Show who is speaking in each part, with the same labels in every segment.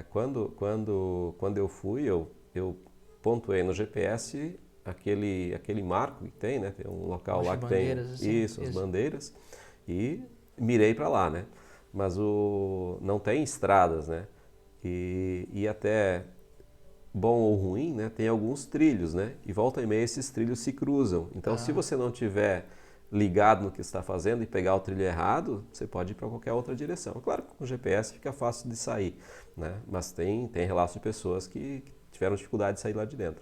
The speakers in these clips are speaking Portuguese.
Speaker 1: Quando eu fui, eu pontuei no GPS aquele marco que tem, né? Tem um local
Speaker 2: Rocha
Speaker 1: lá que tem
Speaker 2: bandeiras, assim.
Speaker 1: as bandeiras, e mirei para lá, né? Mas não tem estradas, né? E até bom ou ruim, né? Tem alguns trilhos, né? E volta e meia esses trilhos se cruzam. Então, se
Speaker 2: Ah,
Speaker 1: você não tiver ligado no que está fazendo e pegar o trilho errado, você pode ir para qualquer outra direção. Claro que com o GPS fica fácil de sair, né? Mas tem relatos de pessoas que tiveram dificuldade de sair lá de dentro.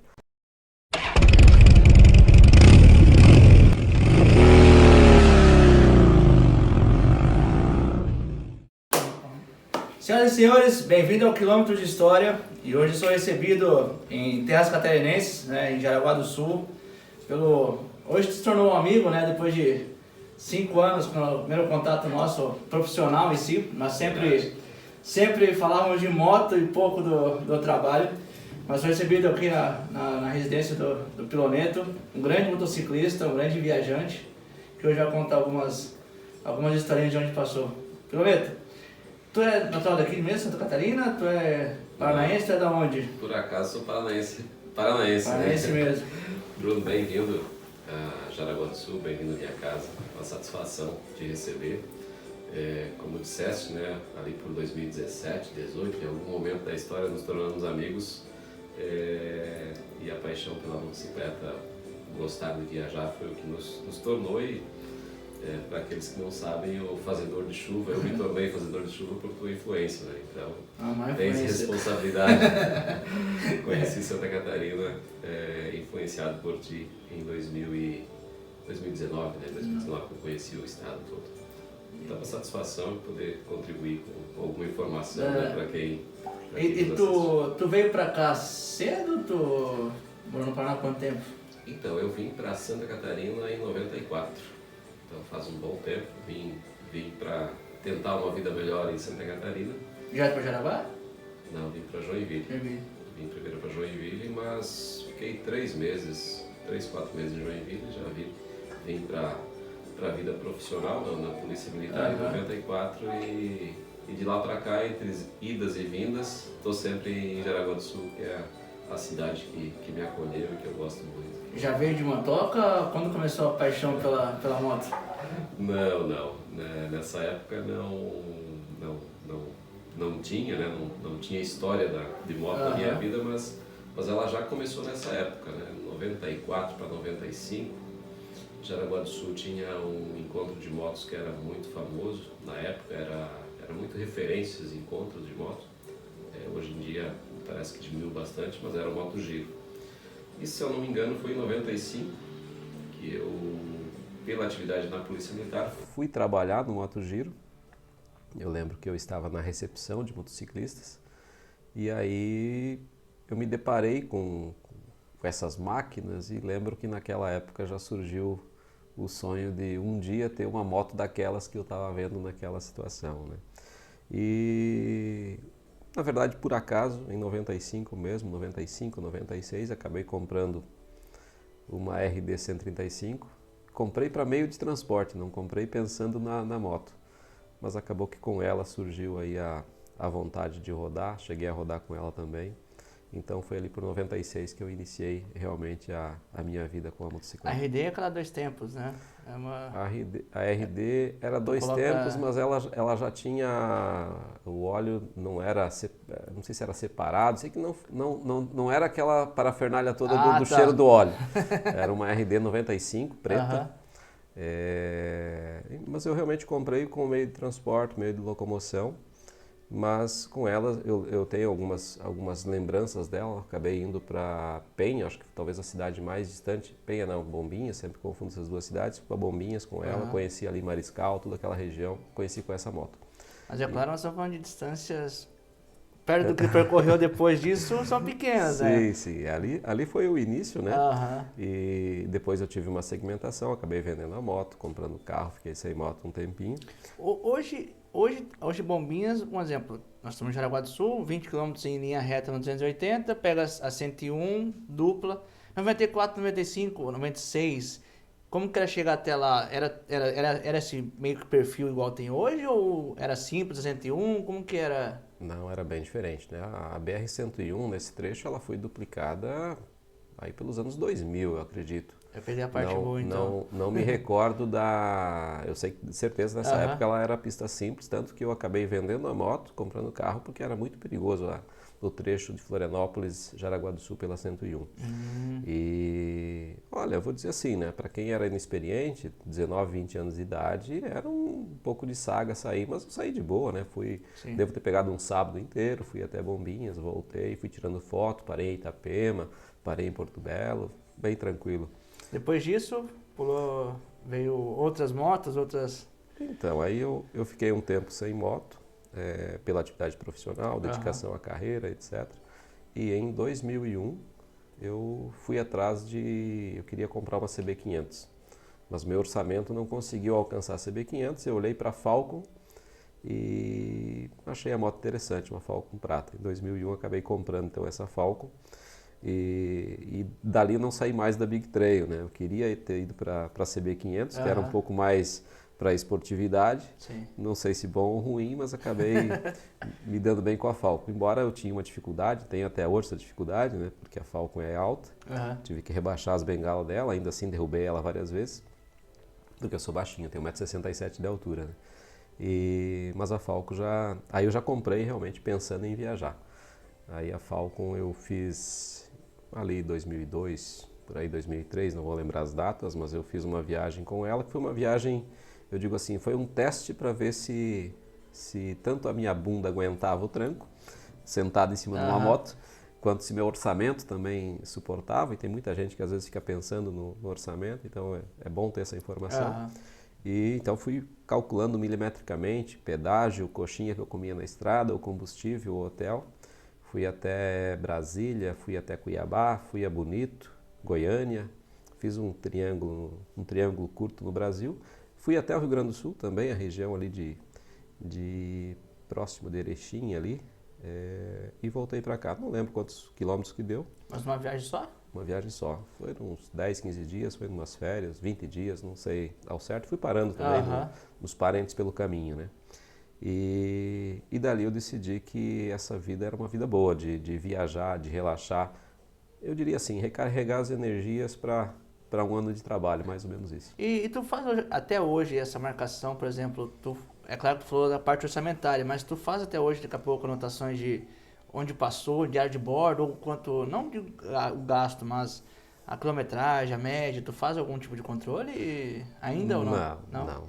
Speaker 2: senhoras e senhores, bem-vindo ao Quilômetro de História. E hoje sou recebido em terras catarinenses, né, em Jaraguá do Sul, hoje se tornou um amigo, né, depois de 5 anos, com o primeiro contato nosso profissional em si. Nós sempre falávamos de moto e pouco do trabalho. Mas sou recebido aqui na residência do Piloneto, um grande motociclista, um grande viajante, que hoje vai contar algumas historinhas de onde passou. Piloneto, tu é natural daqui mesmo, Santa Catarina? Tu é paranaense? Tu é da onde?
Speaker 3: Por acaso sou paranaense. Paranaense,
Speaker 2: Paranaense
Speaker 3: né?
Speaker 2: mesmo.
Speaker 3: Bruno, bem-vindo a Jaraguá do Sul, bem-vindo à minha casa. Uma satisfação te receber. Como disseste, né, ali por 2017, 2018, em algum momento da história nos tornamos amigos. E a paixão pela motocicleta, gostar de viajar, foi o que nos tornou. E para aqueles que não sabem, o fazedor de chuva, eu me tornei fazedor de chuva por tua influência, né? Então, tens responsabilidade. Conheci Santa Catarina influenciado por ti em 2019, né? 2019 eu conheci o estado todo. Então, uma satisfação em poder contribuir com alguma informação, né, para quem
Speaker 2: E tu veio pra cá cedo? Tu morou no Paraná há quanto tempo?
Speaker 3: Então, eu vim para Santa Catarina em 94. Então faz um bom tempo, vim para tentar uma vida melhor em Santa Catarina.
Speaker 2: Já para Jaraguá?
Speaker 3: Não, vim para Joinville. Vim primeiro para Joinville, mas fiquei 3, 4 meses em Joinville, já vim para a vida profissional na Polícia Militar em 94 e de lá para cá, entre idas e vindas, estou sempre em Jaraguá do Sul, que é a cidade que me acolheu e que eu gosto muito.
Speaker 2: Já veio de motoca? Quando começou a paixão pela moto?
Speaker 3: Não. Nessa época não tinha, né? Não tinha história de moto na minha vida, mas ela já começou nessa época, né? 94 para 95, Jaraguá do Sul tinha um encontro de motos que era muito famoso. Na época era muito referência esses encontros de moto. Hoje em dia parece que diminuiu bastante, mas era o Moto Giro. E se eu não me engano foi em 95 que eu, pela atividade na Polícia Militar,
Speaker 1: Fui trabalhar no Moto Giro. Eu lembro que eu estava na recepção de motociclistas e aí eu me deparei com essas máquinas e lembro que naquela época já surgiu o sonho de um dia ter uma moto daquelas que eu estava vendo naquela situação, né? E na verdade, por acaso, em 95 mesmo, 95, 96, acabei comprando uma RD 135. Comprei para meio de transporte, não comprei pensando na moto. Mas acabou que com ela surgiu aí a vontade de rodar, cheguei a rodar com ela também. Então foi ali por 96 que eu iniciei realmente a minha vida com a
Speaker 2: A
Speaker 1: motocicleta.
Speaker 2: RD é aquela 2 tempos, né?
Speaker 1: A RD era 2 tempos, mas ela já tinha, o óleo não era, não sei se era separado, sei que não era aquela parafernália toda do cheiro do óleo. Era uma RD 95, preta. Mas eu realmente comprei como meio de transporte, meio de locomoção. Mas com ela eu tenho algumas lembranças dela. Acabei indo para Penha, acho que talvez a cidade mais distante. Penha não, Bombinhas, sempre confundo essas duas cidades. Fui para Bombinhas com ela, conheci ali Mariscal, toda aquela região, conheci com essa moto.
Speaker 2: Mas é claro, nós estamos falando de distâncias perto do que percorreu depois disso, são pequenas, né?
Speaker 1: Sim. Ali foi o início, né? E depois eu tive uma segmentação, acabei vendendo a moto, comprando carro, fiquei sem moto um tempinho.
Speaker 2: Hoje Bombinhas, um exemplo, nós estamos em Jaraguá do Sul, 20 km em linha reta no 280, pega a 101, dupla, 94, 95, 96, como que era chegar até lá? Era esse meio que perfil igual tem hoje ou era simples, a 101, como que era?
Speaker 1: Não, era bem diferente, né? A BR-101, nesse trecho, ela foi duplicada aí pelos anos 2000, eu acredito.
Speaker 2: Eu peguei a parte boa, então.
Speaker 1: Não me recordo da... Eu sei que de certeza nessa
Speaker 2: Aham.
Speaker 1: época ela era pista simples, tanto que eu acabei vendendo a moto, comprando o carro, porque era muito perigoso lá no trecho de Florianópolis, Jaraguá do Sul, pela 101. E, olha, eu vou dizer assim, né? Para quem era inexperiente, 19, 20 anos de idade, era um pouco de saga sair, mas eu saí de boa, né?
Speaker 2: Sim.
Speaker 1: Devo ter pegado um sábado inteiro, fui até Bombinhas, voltei, fui tirando foto, parei em Itapema, parei em Porto Belo, bem tranquilo.
Speaker 2: Depois disso, veio outras motos, outras...
Speaker 1: Então, aí eu fiquei um tempo sem moto, pela atividade profissional, dedicação à carreira, etc. E em 2001 eu fui atrás eu queria comprar uma CB500, mas meu orçamento não conseguiu alcançar a CB500, eu olhei para a Falcon e achei a moto interessante, uma Falcon prata. Em 2001 eu acabei comprando então essa Falcon e dali eu não saí mais da Big Trail, né? Eu queria ter ido para a CB500, que era um pouco mais para esportividade.
Speaker 2: Sim.
Speaker 1: Não sei se bom ou ruim, mas acabei me dando bem com a Falcon. Embora eu tinha uma dificuldade, tenho até hoje essa dificuldade, né? Porque a Falcon é alta. Tive que rebaixar as bengalas dela, ainda assim derrubei ela várias vezes. Porque eu sou baixinho, tenho 1,67 m de altura, né? Mas a Falcon aí eu já comprei realmente pensando em viajar. Aí a Falcon eu fiz ali 2002, por aí 2003, não vou lembrar as datas, mas eu fiz uma viagem com ela, que foi uma viagem, eu digo assim, foi um teste para ver se tanto a minha bunda aguentava o tranco, sentado em cima de uma moto, quanto se meu orçamento também suportava, e tem muita gente que às vezes fica pensando no orçamento, então é bom ter essa informação. E então fui calculando milimetricamente, pedágio, coxinha que eu comia na estrada, o combustível, o hotel. Fui até Brasília, fui até Cuiabá, fui a Bonito, Goiânia, fiz um triângulo curto no Brasil. Fui até o Rio Grande do Sul também, a região ali de próximo de Erechim ali, e voltei para cá. Não lembro quantos quilômetros que deu.
Speaker 2: Mas uma viagem só?
Speaker 1: Uma viagem só. Foi uns 10, 15 dias, foi umas férias, 20 dias, não sei ao certo. Fui parando também nos parentes pelo caminho, né? E dali eu decidi que essa vida era uma vida boa, de viajar, de relaxar. Eu diria assim, recarregar as energias para um ano de trabalho, mais ou menos isso.
Speaker 2: E tu faz até hoje essa marcação, por exemplo, é claro que tu falou da parte orçamentária, mas tu faz até hoje, daqui a pouco, anotações de onde passou, diário de bordo, ou quanto, não o gasto, mas a quilometragem, a média, tu faz algum tipo de controle ainda ou não?
Speaker 1: Não.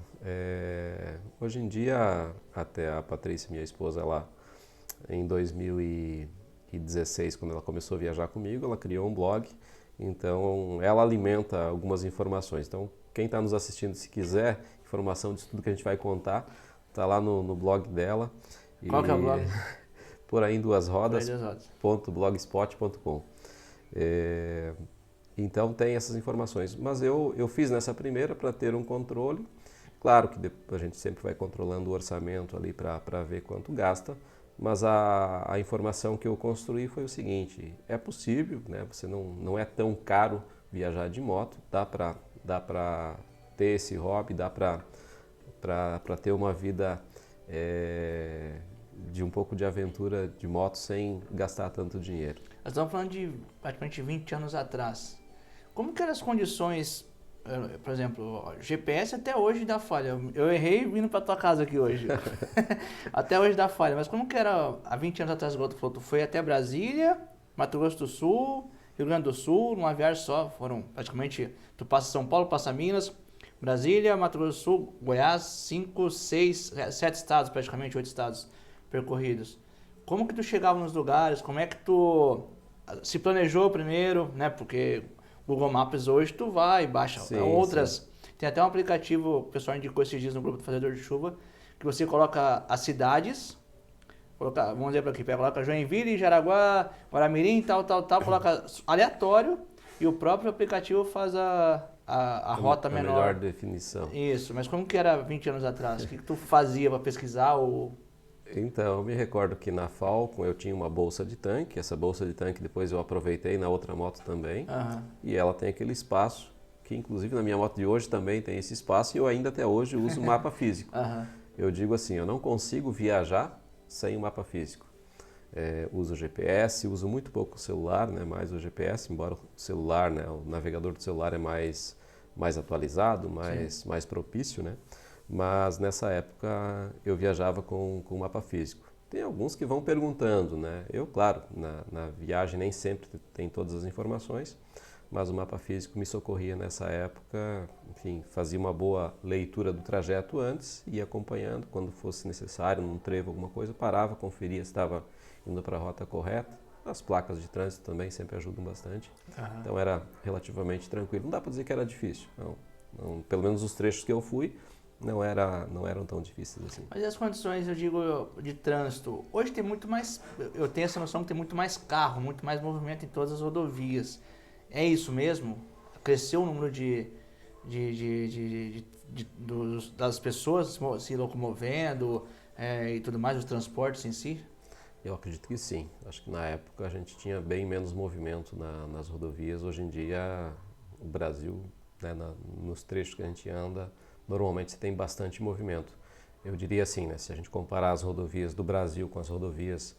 Speaker 1: Hoje em dia, até a Patrícia, minha esposa, ela, em 2016, quando ela começou a viajar comigo, ela criou um blog, então ela alimenta algumas informações. Então, quem está nos assistindo, se quiser informação de tudo que a gente vai contar, está lá no blog dela.
Speaker 2: Qual que é o blog?
Speaker 1: Por aí em duas rodas.blogspot.com. Então tem essas informações, mas eu fiz nessa primeira para ter um controle. Claro que a gente sempre vai controlando o orçamento ali para ver quanto gasta, mas a informação que eu construí foi o seguinte: é possível, né? Você não é tão caro viajar de moto, dá para ter esse hobby, dá para ter uma vida de um pouco de aventura de moto sem gastar tanto dinheiro.
Speaker 2: Nós estamos falando de praticamente 20 anos atrás. Como que eram as condições, por exemplo, GPS até hoje dá falha. Eu errei vindo para tua casa aqui hoje. Até hoje dá falha, mas como que era há 20 anos atrás, igual tu falou, tu foi até Brasília, Mato Grosso do Sul, Rio Grande do Sul, numa viagem só, foram praticamente, tu passa São Paulo, passa Minas, Brasília, Mato Grosso do Sul, Goiás, 5, 6, 7 estados, praticamente 8 estados percorridos. Como que tu chegava nos lugares, como é que tu se planejou primeiro, né, porque Google Maps hoje tu vai, baixa outras. Sim. Tem até um aplicativo, o pessoal indicou esses dias no grupo do Fazedor de Chuva, que você coloca as cidades, vamos dizer para aqui, coloca Joinville, Jaraguá, Guaramirim, tal, coloca aleatório e o próprio aplicativo faz a rota menor.
Speaker 1: Melhor definição.
Speaker 2: Isso, mas como que era 20 anos atrás? O que tu fazia para pesquisar ou...
Speaker 1: Então, eu me recordo que na Falcon eu tinha uma bolsa de tanque, essa bolsa de tanque depois eu aproveitei na outra moto também, e ela tem aquele espaço, que inclusive na minha moto de hoje também tem esse espaço, e eu ainda até hoje uso o mapa físico. Eu digo assim, eu não consigo viajar sem o mapa físico. uso o GPS, uso muito pouco o celular, né, mais o GPS, embora o celular, né, o navegador do celular é mais atualizado, mais propício, né? Mas nessa época eu viajava com mapa físico. Tem alguns que vão perguntando, né? Eu, claro, na viagem nem sempre tem todas as informações, mas o mapa físico me socorria nessa época, enfim, fazia uma boa leitura do trajeto antes, ia acompanhando, quando fosse necessário, num trevo, alguma coisa, parava, conferia se estava indo para a rota correta. As placas de trânsito também sempre ajudam bastante.
Speaker 2: Aham.
Speaker 1: Então era relativamente tranquilo. Não dá para dizer que era difícil. Não, pelo menos os trechos que eu fui não eram tão difíceis assim.
Speaker 2: Mas e as condições, eu digo, de trânsito? Hoje tem muito mais, eu tenho essa noção que tem muito mais carro, muito mais movimento em todas as rodovias. É isso mesmo? Cresceu o número das pessoas se locomovendo e tudo mais, os transportes em si?
Speaker 1: Eu acredito que sim. Acho que na época a gente tinha bem menos movimento nas rodovias. Hoje em dia, o Brasil, né, nos trechos que a gente anda, normalmente você tem bastante movimento. Eu diria assim, né, se a gente comparar as rodovias do Brasil com as rodovias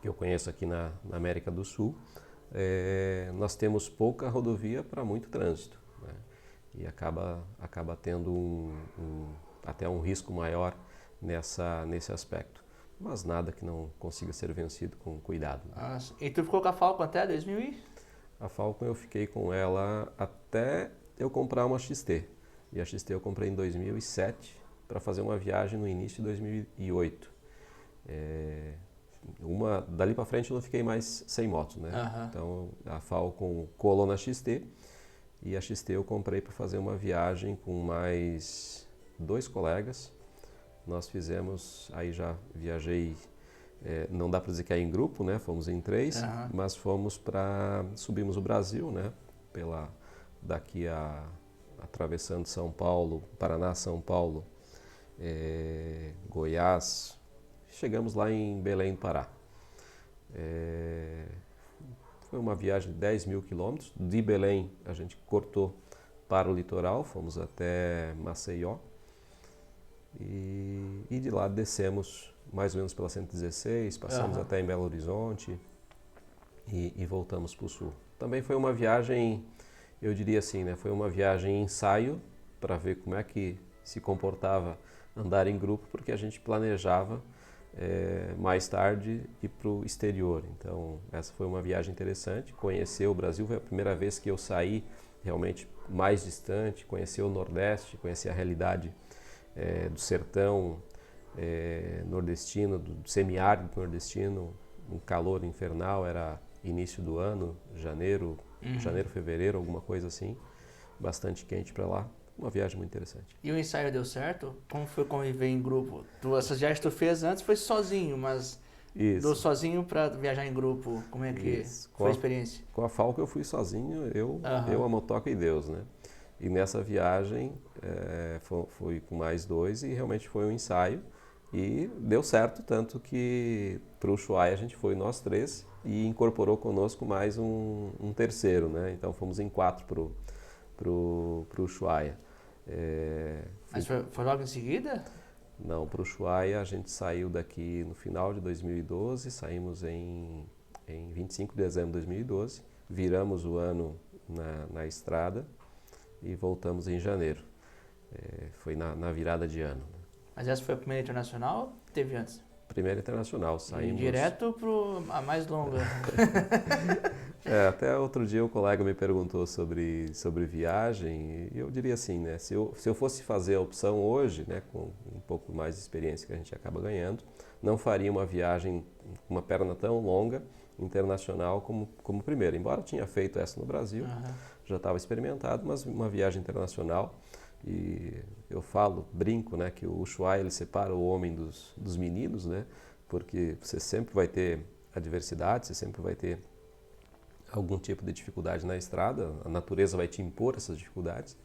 Speaker 1: que eu conheço aqui na América do Sul, nós temos pouca rodovia para muito trânsito, né? E acaba tendo até um risco maior nesse aspecto. Mas nada que não consiga ser vencido com cuidado.
Speaker 2: Nossa. E tu ficou com a Falcon até 2000
Speaker 1: A Falcon eu fiquei com ela até eu comprar uma XT. E a XT eu comprei em 2007 para fazer uma viagem no início de 2008. Dali para frente eu não fiquei mais sem moto, né?
Speaker 2: Aham.
Speaker 1: Então a Falcon colou na XT e a XT eu comprei para fazer uma viagem com mais 2 colegas. Nós fizemos, aí já viajei, não dá para dizer que é em grupo, né? Fomos em 3,
Speaker 2: Aham.
Speaker 1: mas subimos o Brasil, né? Daqui atravessando São Paulo, Paraná, São Paulo, Goiás, chegamos lá em Belém do Pará. Foi uma viagem de 10 mil quilômetros, de Belém a gente cortou para o litoral, fomos até Maceió. E de lá descemos mais ou menos pela 116, passamos
Speaker 2: Aham.
Speaker 1: até em Belo Horizonte e voltamos para o sul. Também foi uma viagem, eu diria assim, né? Foi uma viagem ensaio para ver como é que se comportava andar em grupo, porque a gente planejava mais tarde ir para o exterior. Então essa foi uma viagem interessante, conhecer o Brasil, foi a primeira vez que eu saí realmente mais distante, conhecer o Nordeste, conhecer a realidade do sertão nordestino, do semiárido nordestino, um calor infernal, era início do ano, janeiro, fevereiro, alguma coisa assim, bastante quente para lá, uma viagem muito interessante.
Speaker 2: E o ensaio deu certo? Como foi conviver em grupo? Essas viagens que tu fez antes foi sozinho, mas do sozinho para viajar em grupo, como é que
Speaker 1: Isso.
Speaker 2: foi a experiência?
Speaker 1: Com a Falcon eu fui sozinho,
Speaker 2: Aham.
Speaker 1: a motoca e Deus, né? E nessa viagem fui com mais 2 e realmente foi um ensaio e deu certo, tanto que para o Ushuaia a gente foi nós 3 e incorporou conosco mais um terceiro, né? Então fomos em 4 pro Ushuaia.
Speaker 2: Mas foi logo em seguida?
Speaker 1: Não, para o Ushuaia a gente saiu daqui no final de 2012, saímos em 25 de dezembro de 2012, viramos o ano na estrada e voltamos em janeiro. Foi na virada de ano.
Speaker 2: Mas essa foi a primeira internacional ou teve antes?
Speaker 1: Primeira internacional, saímos...
Speaker 2: E direto para a mais longa.
Speaker 1: Até outro dia o colega me perguntou sobre viagem e eu diria assim, né? Se eu fosse fazer a opção hoje, né, com um pouco mais de experiência que a gente acaba ganhando, não faria uma viagem com uma perna tão longa, internacional como primeira. Embora eu tinha feito essa no Brasil, já estava experimentado, mas uma viagem internacional. E eu brinco, né, que o Ushuaia ele separa o homem dos meninos, né, porque você sempre vai ter adversidade, você sempre vai ter algum tipo de dificuldade na estrada, a natureza vai te impor essas dificuldades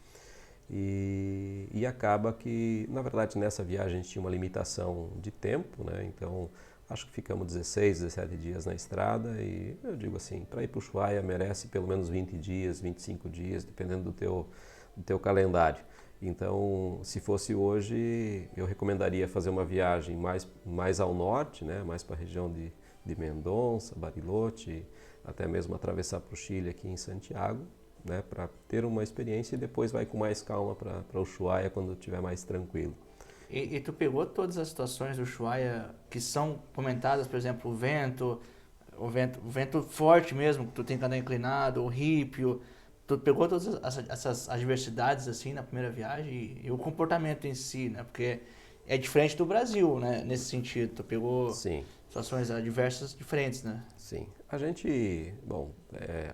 Speaker 1: e acaba que, na verdade, nessa viagem a gente tinha uma limitação de tempo, né, então acho que ficamos 16, 17 dias na estrada e eu digo assim, para ir para o Ushuaia merece pelo menos 20 dias, 25 dias, dependendo do teu calendário. Então, se fosse hoje, eu recomendaria fazer uma viagem mais ao norte, né, mais para a região de de Mendonça, Bariloche, até mesmo atravessar para o Chile aqui em Santiago, né, para ter uma experiência e depois vai com mais calma para Ushuaia quando estiver mais tranquilo.
Speaker 2: E tu pegou todas as situações do Ushuaia que são comentadas, por exemplo, o vento forte mesmo, que tu tem que andar inclinado, o rípio, tu pegou todas essas adversidades assim na primeira viagem e o comportamento em si, né? Porque é diferente do Brasil, né? Nesse sentido, tu pegou
Speaker 1: Sim.
Speaker 2: situações adversas diferentes, né?
Speaker 1: Sim. A gente, bom,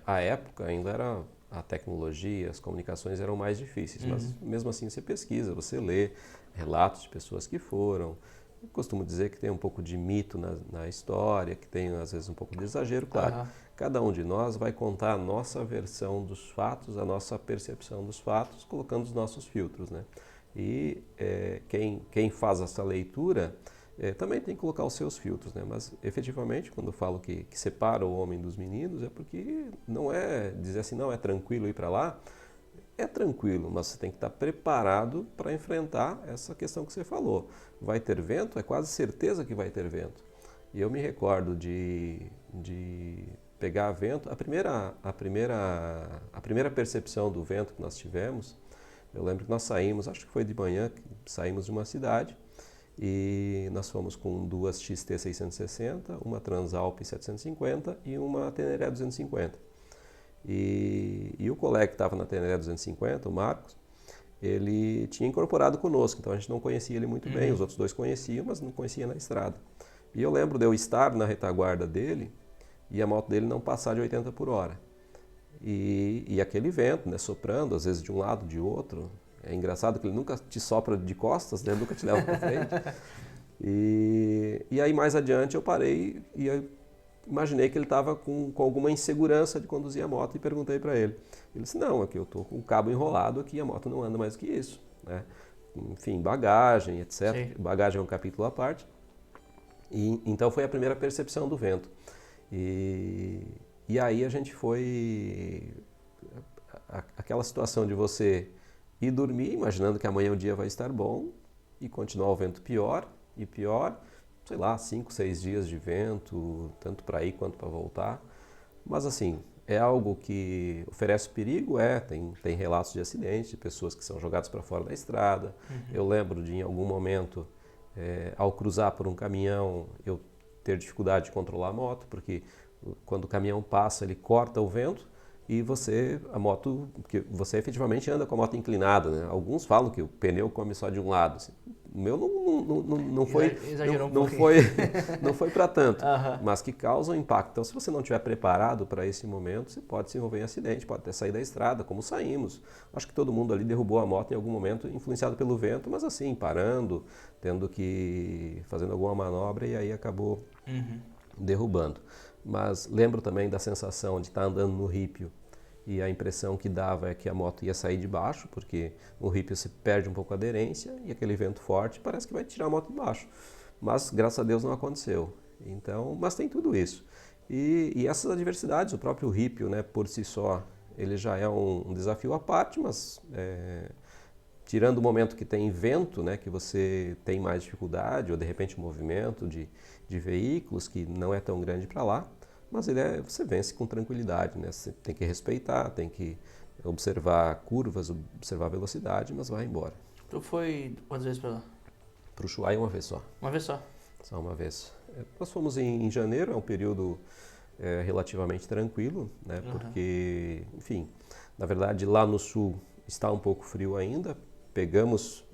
Speaker 1: a época ainda era a tecnologia, as comunicações eram mais difíceis, mas mesmo assim você pesquisa, você lê relatos de pessoas que foram. Eu costumo dizer que tem um pouco de mito na história, que tem às vezes um pouco de exagero, claro. Cada um de nós vai contar a nossa versão dos fatos, a nossa percepção dos fatos, colocando os nossos filtros, né? E quem faz essa leitura também tem que colocar os seus filtros, né? Mas efetivamente, quando eu falo que separa o homem dos meninos, é porque não é dizer assim, não, é tranquilo ir para lá. É tranquilo, mas você tem que estar preparado para enfrentar essa questão que você falou. Vai ter vento? É quase certeza que vai ter vento. E eu me recordo de pegar vento. A primeira percepção do vento que nós tivemos, eu lembro que nós saímos, acho que foi de manhã, saímos de uma cidade e nós fomos com duas XT 660, uma Transalp 750 e uma Teneré 250. E o colega que estava na Teneré 250, o Marcos, ele tinha incorporado conosco, então a gente não conhecia ele muito bem, os outros dois conheciam, mas não conhecia na estrada. E eu lembro de eu estar na retaguarda dele e a moto dele não passar de 80 por hora. E aquele vento, né, soprando, às vezes de um lado, de outro. É engraçado que ele nunca te sopra de costas, né, nunca te leva para frente. E aí mais adiante eu parei e eu imaginei que ele estava com alguma insegurança de conduzir a moto e perguntei para ele. Ele disse, não, aqui eu estou com o cabo enrolado aqui, a moto não anda mais do que isso, né? Enfim, bagagem, etc. Sim. Bagagem é um capítulo à parte. Então foi a primeira percepção do vento. E aí a gente foi... Aquela situação de você ir dormir, imaginando que amanhã o dia vai estar bom, e continuar o vento pior e pior, sei lá, 5, 6 dias de vento, tanto para ir quanto para voltar. Mas assim, é algo que oferece perigo, tem relatos de acidentes, de pessoas que são jogadas para fora da estrada. Eu lembro de, em algum momento, ao cruzar por um caminhão, eu ter dificuldade de controlar a moto, porque quando o caminhão passa, ele corta o vento e você efetivamente anda com a moto inclinada, né? Alguns falam que o pneu come só de um lado. Assim. O meu não foi, não foi para tanto, mas que causa um impacto. Então, se você não estiver preparado para esse momento, você pode se envolver em acidente, pode até sair da estrada, como saímos. Acho que todo mundo ali derrubou a moto em algum momento, influenciado pelo vento, mas assim, parando, fazendo alguma manobra e aí acabou derrubando. Mas lembro também da sensação de estar andando no rípio e a impressão que dava é que a moto ia sair de baixo, porque no rípio você perde um pouco a aderência e aquele vento forte parece que vai tirar a moto de baixo. Mas graças a Deus não aconteceu. Então, mas tem tudo isso. E essas adversidades, o próprio rípio, né, por si só, ele já é um desafio à parte, mas tirando o momento que tem vento, né, que você tem mais dificuldade, ou de repente um movimento de veículos que não é tão grande para lá, mas você vence com tranquilidade, né? Você tem que respeitar, tem que observar curvas, observar velocidade, mas vai embora.
Speaker 2: Tu foi quantas vezes para lá?
Speaker 1: Para o Ushuaia uma vez só.
Speaker 2: Uma vez só?
Speaker 1: Só uma vez. Nós fomos em janeiro, é um período relativamente tranquilo, né? Porque, enfim, na verdade lá no sul está um pouco frio ainda, pegamos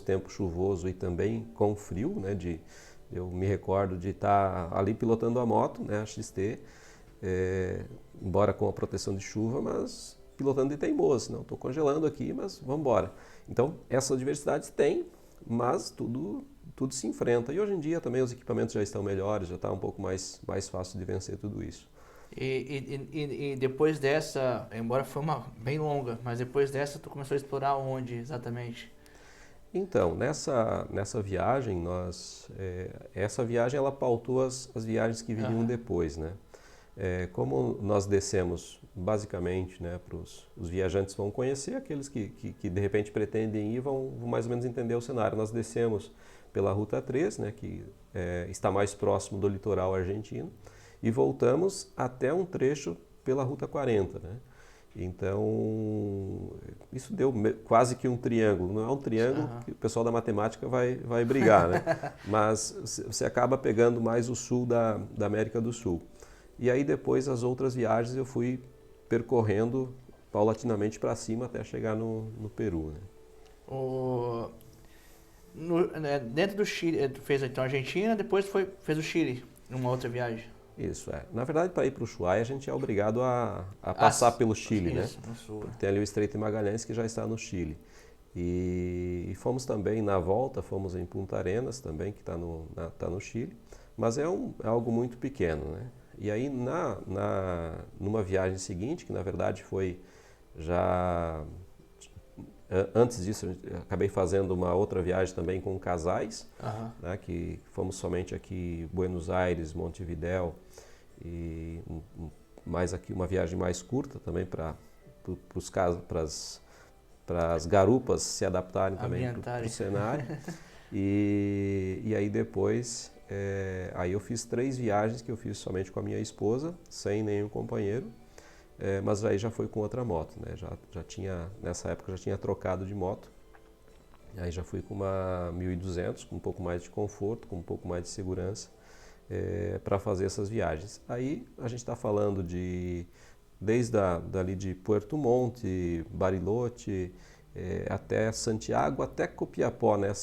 Speaker 1: tempo chuvoso e também com frio, né? Eu me recordo de estar ali pilotando a moto, né, a XT, embora com a proteção de chuva, mas pilotando de teimoso. Não, estou congelando aqui, mas vamos embora. Então, essas adversidades tem, mas tudo se enfrenta. E hoje em dia também os equipamentos já estão melhores, já está um pouco mais fácil de vencer tudo isso.
Speaker 2: E depois dessa, embora foi uma bem longa, mas depois dessa tu começou a explorar onde exatamente?
Speaker 1: Então, nessa viagem, essa viagem ela pautou as viagens que viriam depois, né? Como nós descemos, basicamente, né, os viajantes vão conhecer, aqueles que de repente pretendem ir vão mais ou menos entender o cenário. Nós descemos pela Ruta 3, né, que está mais próximo do litoral argentino, e voltamos até um trecho pela Ruta 40, né? Então, isso deu quase que um triângulo. Não é um triângulo que o pessoal da matemática vai brigar, né? Mas você acaba pegando mais o sul da América do Sul. E aí depois as outras viagens eu fui percorrendo paulatinamente para cima até chegar no Peru, né?
Speaker 2: Dentro do Chile, fez então a Argentina, depois fez o Chile, numa outra viagem.
Speaker 1: Isso, Na verdade, para ir para o Ushuaia, a gente é obrigado a passar pelo Chile,
Speaker 2: isso,
Speaker 1: né?
Speaker 2: No sul.
Speaker 1: Tem ali o Estreito de Magalhães, que já está no Chile. E fomos também, na volta, fomos em Punta Arenas também, que está no Chile. Mas é algo muito pequeno, né? E aí, numa viagem seguinte, que na verdade foi já... Antes disso, eu acabei fazendo uma outra viagem também com casais, né, que fomos somente aqui Buenos Aires, Montevidéu, e mais aqui uma viagem mais curta também para as garupas se adaptarem também para o cenário. E aí depois, aí eu fiz 3 viagens que eu fiz somente com a minha esposa, sem nenhum companheiro. Mas aí já foi com outra moto, né? Já tinha, nessa época já tinha trocado de moto. Aí já fui com uma 1200, com um pouco mais de conforto, com um pouco mais de segurança, para fazer essas viagens. Aí a gente está falando desde dali de Puerto Montt, Bariloche, até Santiago, até Copiapó, na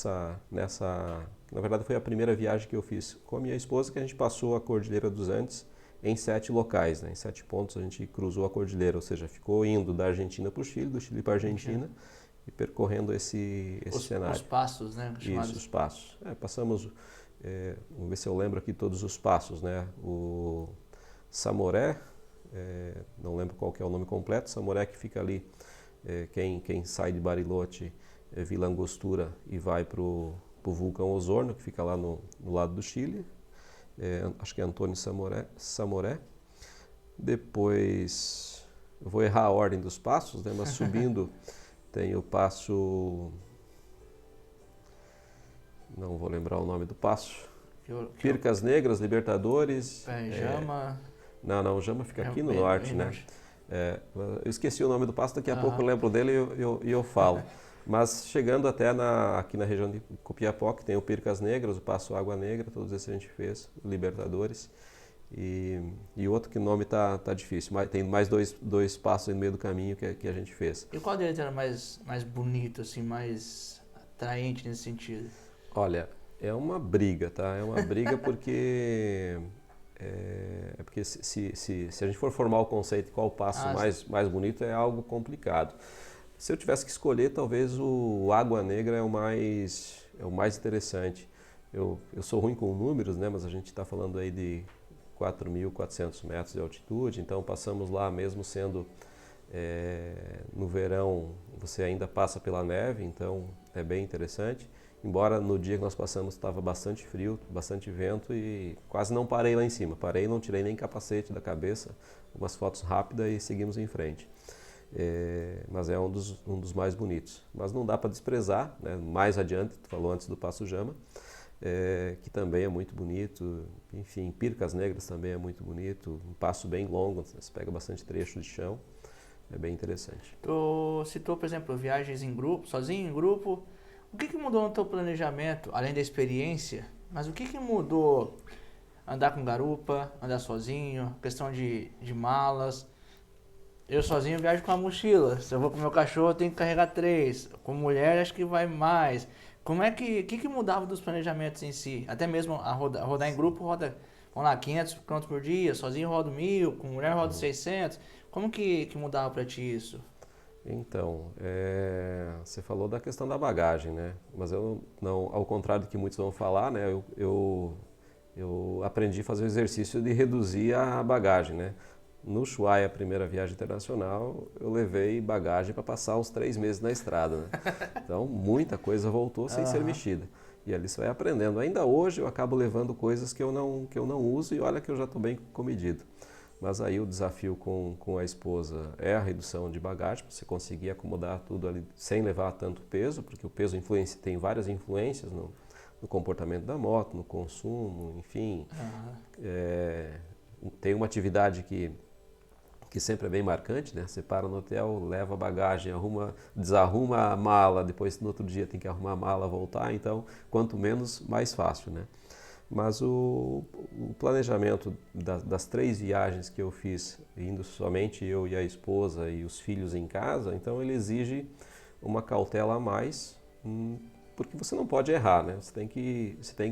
Speaker 1: verdade foi a primeira viagem que eu fiz com a minha esposa, que a gente passou a Cordilheira dos Andes em 7 locais, né? Em 7 pontos a gente cruzou a cordilheira, ou seja, ficou indo da Argentina para o Chile, do Chile para a Argentina e percorrendo esse cenário.
Speaker 2: Os passos, né?
Speaker 1: Isso, os passos. Passamos, vamos ver se eu lembro aqui todos os passos, né? O Samoré, não lembro qual que é o nome completo, Samoré que fica ali, quem sai de Bariloche, Vila Angostura e vai para o vulcão Osorno, que fica lá no lado do Chile. Acho que é Antônio Samoré. Depois, eu vou errar a ordem dos passos, né? Mas subindo tem o passo, não vou lembrar o nome do passo, Pircas Negras, Libertadores.
Speaker 2: Jama.
Speaker 1: Não, Jama fica aqui no norte, né? Eu esqueci o nome do passo, daqui a pouco eu lembro dele e eu falo. Mas chegando até aqui na região de Copiapó, que tem o Pircas Negras, o Passo Água Negra, todos esses a gente fez, Libertadores. E outro que o nome tá difícil, mas tem mais dois passos no meio do caminho que a gente fez.
Speaker 2: E qual deles era mais bonito, assim, mais atraente nesse sentido?
Speaker 1: Olha, é uma briga, tá? É uma briga porque... porque se a gente for formar o conceito de qual passo mais bonito, é algo complicado. Se eu tivesse que escolher, talvez o Água Negra é o mais interessante. Eu sou ruim com números, né? Mas a gente está falando aí de 4.400 metros de altitude, então passamos lá mesmo sendo no verão, você ainda passa pela neve, então é bem interessante. Embora no dia que nós passamos estava bastante frio, bastante vento e quase não parei lá em cima. Parei, não tirei nem capacete da cabeça, umas fotos rápidas e seguimos em frente. Mas é um dos mais bonitos. Mas não dá para desprezar, né? Mais adiante, tu falou antes do Passo Jama, que também é muito bonito. Enfim, Pircas Negras também é muito bonito. Um passo bem longo, você pega bastante trecho de chão. É bem interessante.
Speaker 2: Tu citou, por exemplo, viagens em grupo, sozinho, em grupo. O que mudou no teu planejamento, além da experiência? Mas o que mudou? Andar com garupa, andar sozinho, questão de malas. Eu sozinho viajo com a mochila. Se eu vou com meu cachorro, eu tenho que carregar 3. Com mulher, acho que vai mais. Como é que mudava dos planejamentos em si? Até mesmo rodar em grupo, vamos lá, 500 km por dia. Sozinho rodo 1.000, com mulher rodo 600. Como que mudava para ti isso?
Speaker 1: Então, você falou da questão da bagagem, né? Mas eu não, ao contrário do que muitos vão falar, né? Eu aprendi a fazer o exercício de reduzir a bagagem, né? No Ushuaia, a primeira viagem internacional, eu levei bagagem para passar uns 3 meses na estrada, né? Então, muita coisa voltou sem ser mexida. E ali você vai aprendendo. Ainda hoje eu acabo levando coisas que eu não uso e olha que eu já estou bem comedido. Mas aí o desafio com a esposa é a redução de bagagem, para você conseguir acomodar tudo ali sem levar tanto peso, porque o peso tem várias influências no comportamento da moto, no consumo, enfim. Tem uma atividade que sempre é bem marcante, né? Você para no hotel, leva a bagagem, desarruma a mala, depois no outro dia tem que arrumar a mala, voltar, então quanto menos, mais fácil, né? Mas o planejamento das 3 viagens que eu fiz, indo somente eu e a esposa e os filhos em casa, então ele exige uma cautela a mais, porque você não pode errar, né? Você tem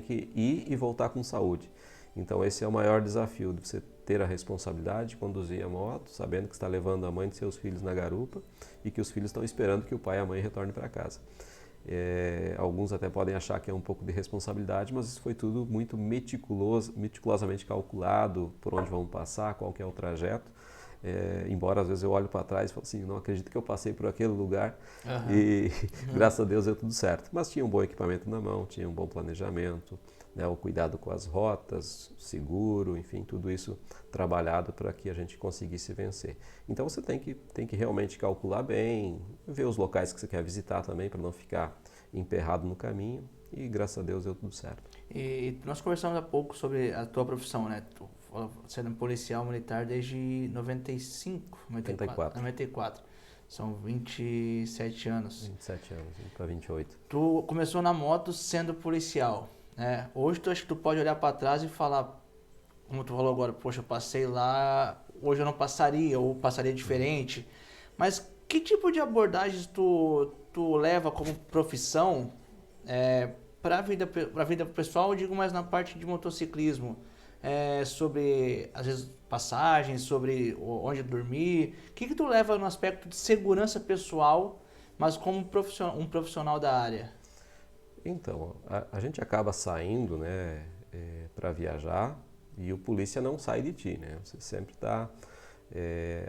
Speaker 1: que ir e voltar com saúde. Então esse é o maior desafio, de você ter a responsabilidade de conduzir a moto, sabendo que está levando a mãe de seus filhos na garupa e que os filhos estão esperando que o pai e a mãe retornem para casa. Alguns até podem achar que é um pouco de responsabilidade, mas isso foi tudo muito meticulosamente calculado, por onde vamos passar, qual que é o trajeto. Embora às vezes eu olho para trás e falo assim, não acredito que eu passei por aquele lugar e graças a Deus deu tudo certo. Mas tinha um bom equipamento na mão, tinha um bom planejamento, né, o cuidado com as rotas, seguro, enfim, tudo isso trabalhado para que a gente conseguisse vencer. Então você tem que realmente calcular bem, ver os locais que você quer visitar também para não ficar emperrado no caminho e graças a Deus deu tudo certo.
Speaker 2: E nós conversamos há pouco sobre a tua profissão, né? Tu sendo policial militar desde 94. São 27 anos.
Speaker 1: 27 anos, para 28.
Speaker 2: Tu começou na moto sendo policial, né? Hoje tu acha que tu pode olhar para trás e falar, como tu falou agora, poxa, eu passei lá, hoje eu não passaria, ou passaria diferente. Mas que tipo de abordagens tu leva como profissão para a vida pessoal, eu digo mais na parte de motociclismo? Sobre, às vezes, passagens, sobre onde dormir. O que tu leva no aspecto de segurança pessoal, mas como um profissional da área?
Speaker 1: Então, a gente acaba saindo, né, para viajar e o polícia não sai de ti, né? Você sempre está,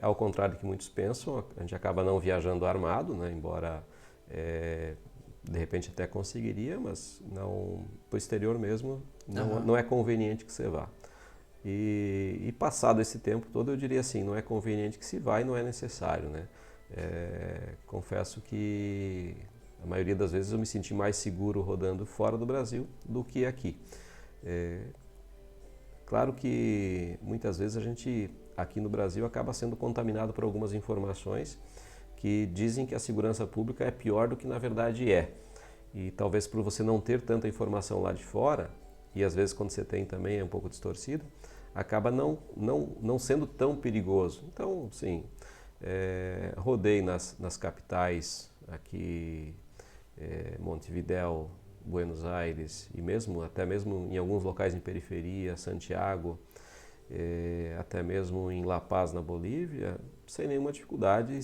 Speaker 1: ao contrário do que muitos pensam, a gente acaba não viajando armado, né, embora de repente até conseguiria, mas não, para o exterior mesmo não é conveniente que você vá. E passado esse tempo todo, eu diria assim, não é conveniente que se vá e não é necessário, né? Confesso que a maioria das vezes eu me senti mais seguro rodando fora do Brasil do que aqui. Claro que muitas vezes a gente aqui no Brasil acaba sendo contaminado por algumas informações que dizem que a segurança pública é pior do que na verdade é. E talvez por você não ter tanta informação lá de fora, e às vezes quando você tem também é um pouco distorcido, acaba não sendo tão perigoso. Então, sim, rodei nas capitais aqui, Montevidéu, Buenos Aires e até mesmo em alguns locais em periferia, Santiago, até mesmo em La Paz, na Bolívia, sem nenhuma dificuldade,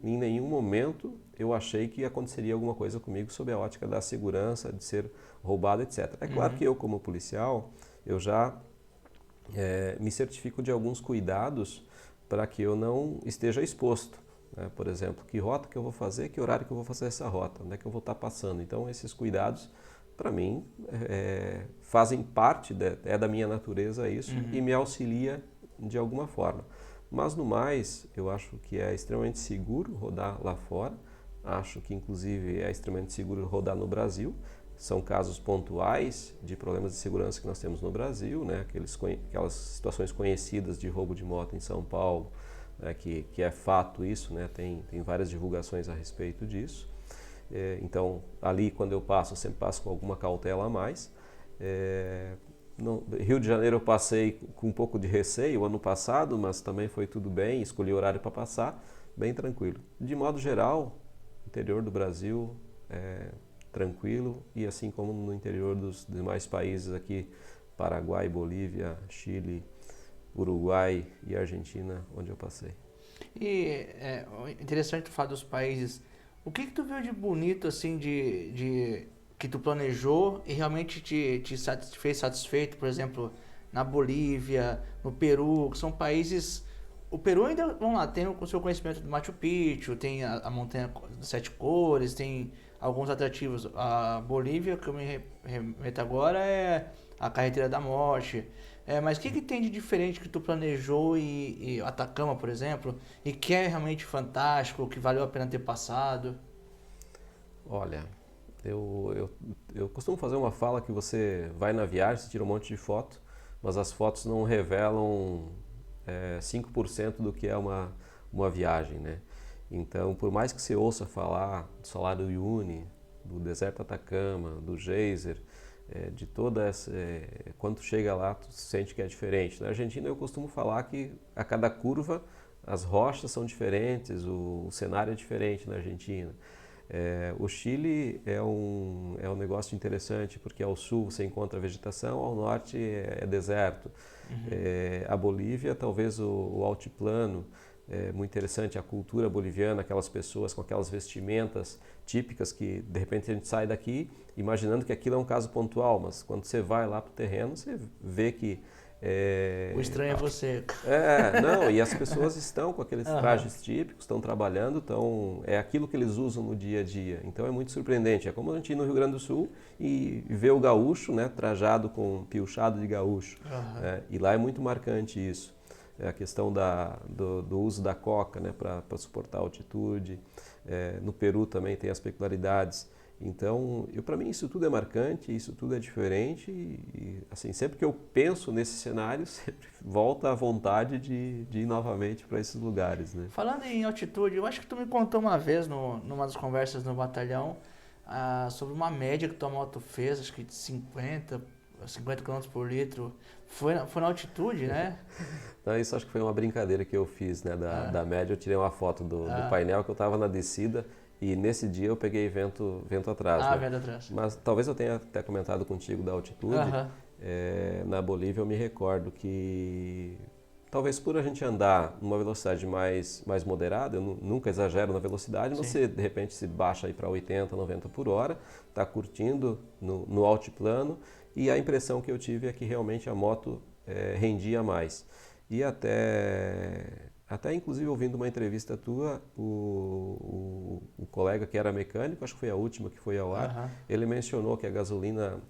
Speaker 1: em nenhum momento eu achei que aconteceria alguma coisa comigo sob a ótica da segurança, de ser roubado, etc. É claro que eu, como policial, eu já me certifico de alguns cuidados para que eu não esteja exposto. Né? Por exemplo, que rota que eu vou fazer, que horário que eu vou fazer essa rota, onde é que eu vou estar passando. Então, esses cuidados, para mim, fazem parte, da minha natureza isso, e me auxilia de alguma forma. Mas, no mais, eu acho que é extremamente seguro rodar lá fora. Acho que, inclusive, é extremamente seguro rodar no Brasil. São casos pontuais de problemas de segurança que nós temos no Brasil, né? Aquelas situações conhecidas de roubo de moto em São Paulo, né? que é fato isso, né? Tem várias divulgações a respeito disso. Então, ali quando eu sempre passo com alguma cautela a mais. No Rio de Janeiro eu passei com um pouco de receio ano passado, mas também foi tudo bem, escolhi o horário para passar, bem tranquilo. De modo geral, interior do Brasil tranquilo, e assim como no interior dos demais países aqui, Paraguai, Bolívia, Chile, Uruguai e Argentina, onde eu passei.
Speaker 2: E é interessante tu falar dos países. O que tu viu de bonito, assim, de que tu planejou e realmente te fez satisfeito, por exemplo, na Bolívia, no Peru, que são países... O Peru ainda, vamos lá, tem o seu conhecimento do Machu Picchu, tem a Montanha das Sete Cores, tem alguns atrativos. A Bolívia, que eu me remeto agora, é a Carretera da Morte. Mas o que tem de diferente que tu planejou e Atacama, por exemplo, e que é realmente fantástico, que valeu a pena ter passado?
Speaker 1: Olha, Eu costumo fazer uma fala que você vai na viagem, você tira um monte de foto, mas as fotos não revelam 5% do que é uma viagem, né? Então, por mais que você ouça falar do Salar do Uyuni, do deserto Atacama, do geyser, de toda essa... quando tu chega lá, tu sente que é diferente. Na Argentina, eu costumo falar que a cada curva as rochas são diferentes, o cenário é diferente na Argentina. O Chile é um negócio interessante, porque ao sul você encontra vegetação, ao norte é deserto. A Bolívia, talvez o altiplano, é muito interessante, a cultura boliviana, aquelas pessoas com aquelas vestimentas típicas que de repente a gente sai daqui imaginando que aquilo é um caso pontual, mas quando você vai lá para o terreno, você vê que...
Speaker 2: O estranho é você.
Speaker 1: Não, e as pessoas estão com aqueles trajes típicos, estão trabalhando, é aquilo que eles usam no dia a dia. Então é muito surpreendente. É como a gente ir no Rio Grande do Sul e ver o gaúcho, né, trajado com piochado de gaúcho. E lá é muito marcante isso. A questão do uso da coca, né, para suportar a altitude. No Peru também tem as peculiaridades. Então, para mim isso tudo é marcante, isso tudo é diferente e assim, sempre que eu penso nesse cenário, sempre volta a vontade de ir novamente para esses lugares, né?
Speaker 2: Falando em altitude, eu acho que tu me contou uma vez numa das conversas no batalhão sobre uma média que tua moto fez, acho que de 50 km por litro. Foi na altitude, né?
Speaker 1: Não, isso acho que foi uma brincadeira que eu fiz, né? Da média, eu tirei uma foto do painel que eu estava na descida. E nesse dia eu peguei vento atrás, né?
Speaker 2: Vento atrás.
Speaker 1: Mas talvez eu tenha até comentado contigo da altitude. Na Bolívia eu me recordo que talvez por a gente andar numa velocidade mais moderada, eu nunca exagero na velocidade, mas você de repente se baixa aí para 80, 90 por hora, está curtindo no altiplano e a impressão que eu tive é que realmente a moto rendia mais. E até inclusive ouvindo uma entrevista tua, o colega que era mecânico, acho que foi a última que foi ao ar, ele mencionou que a gasolina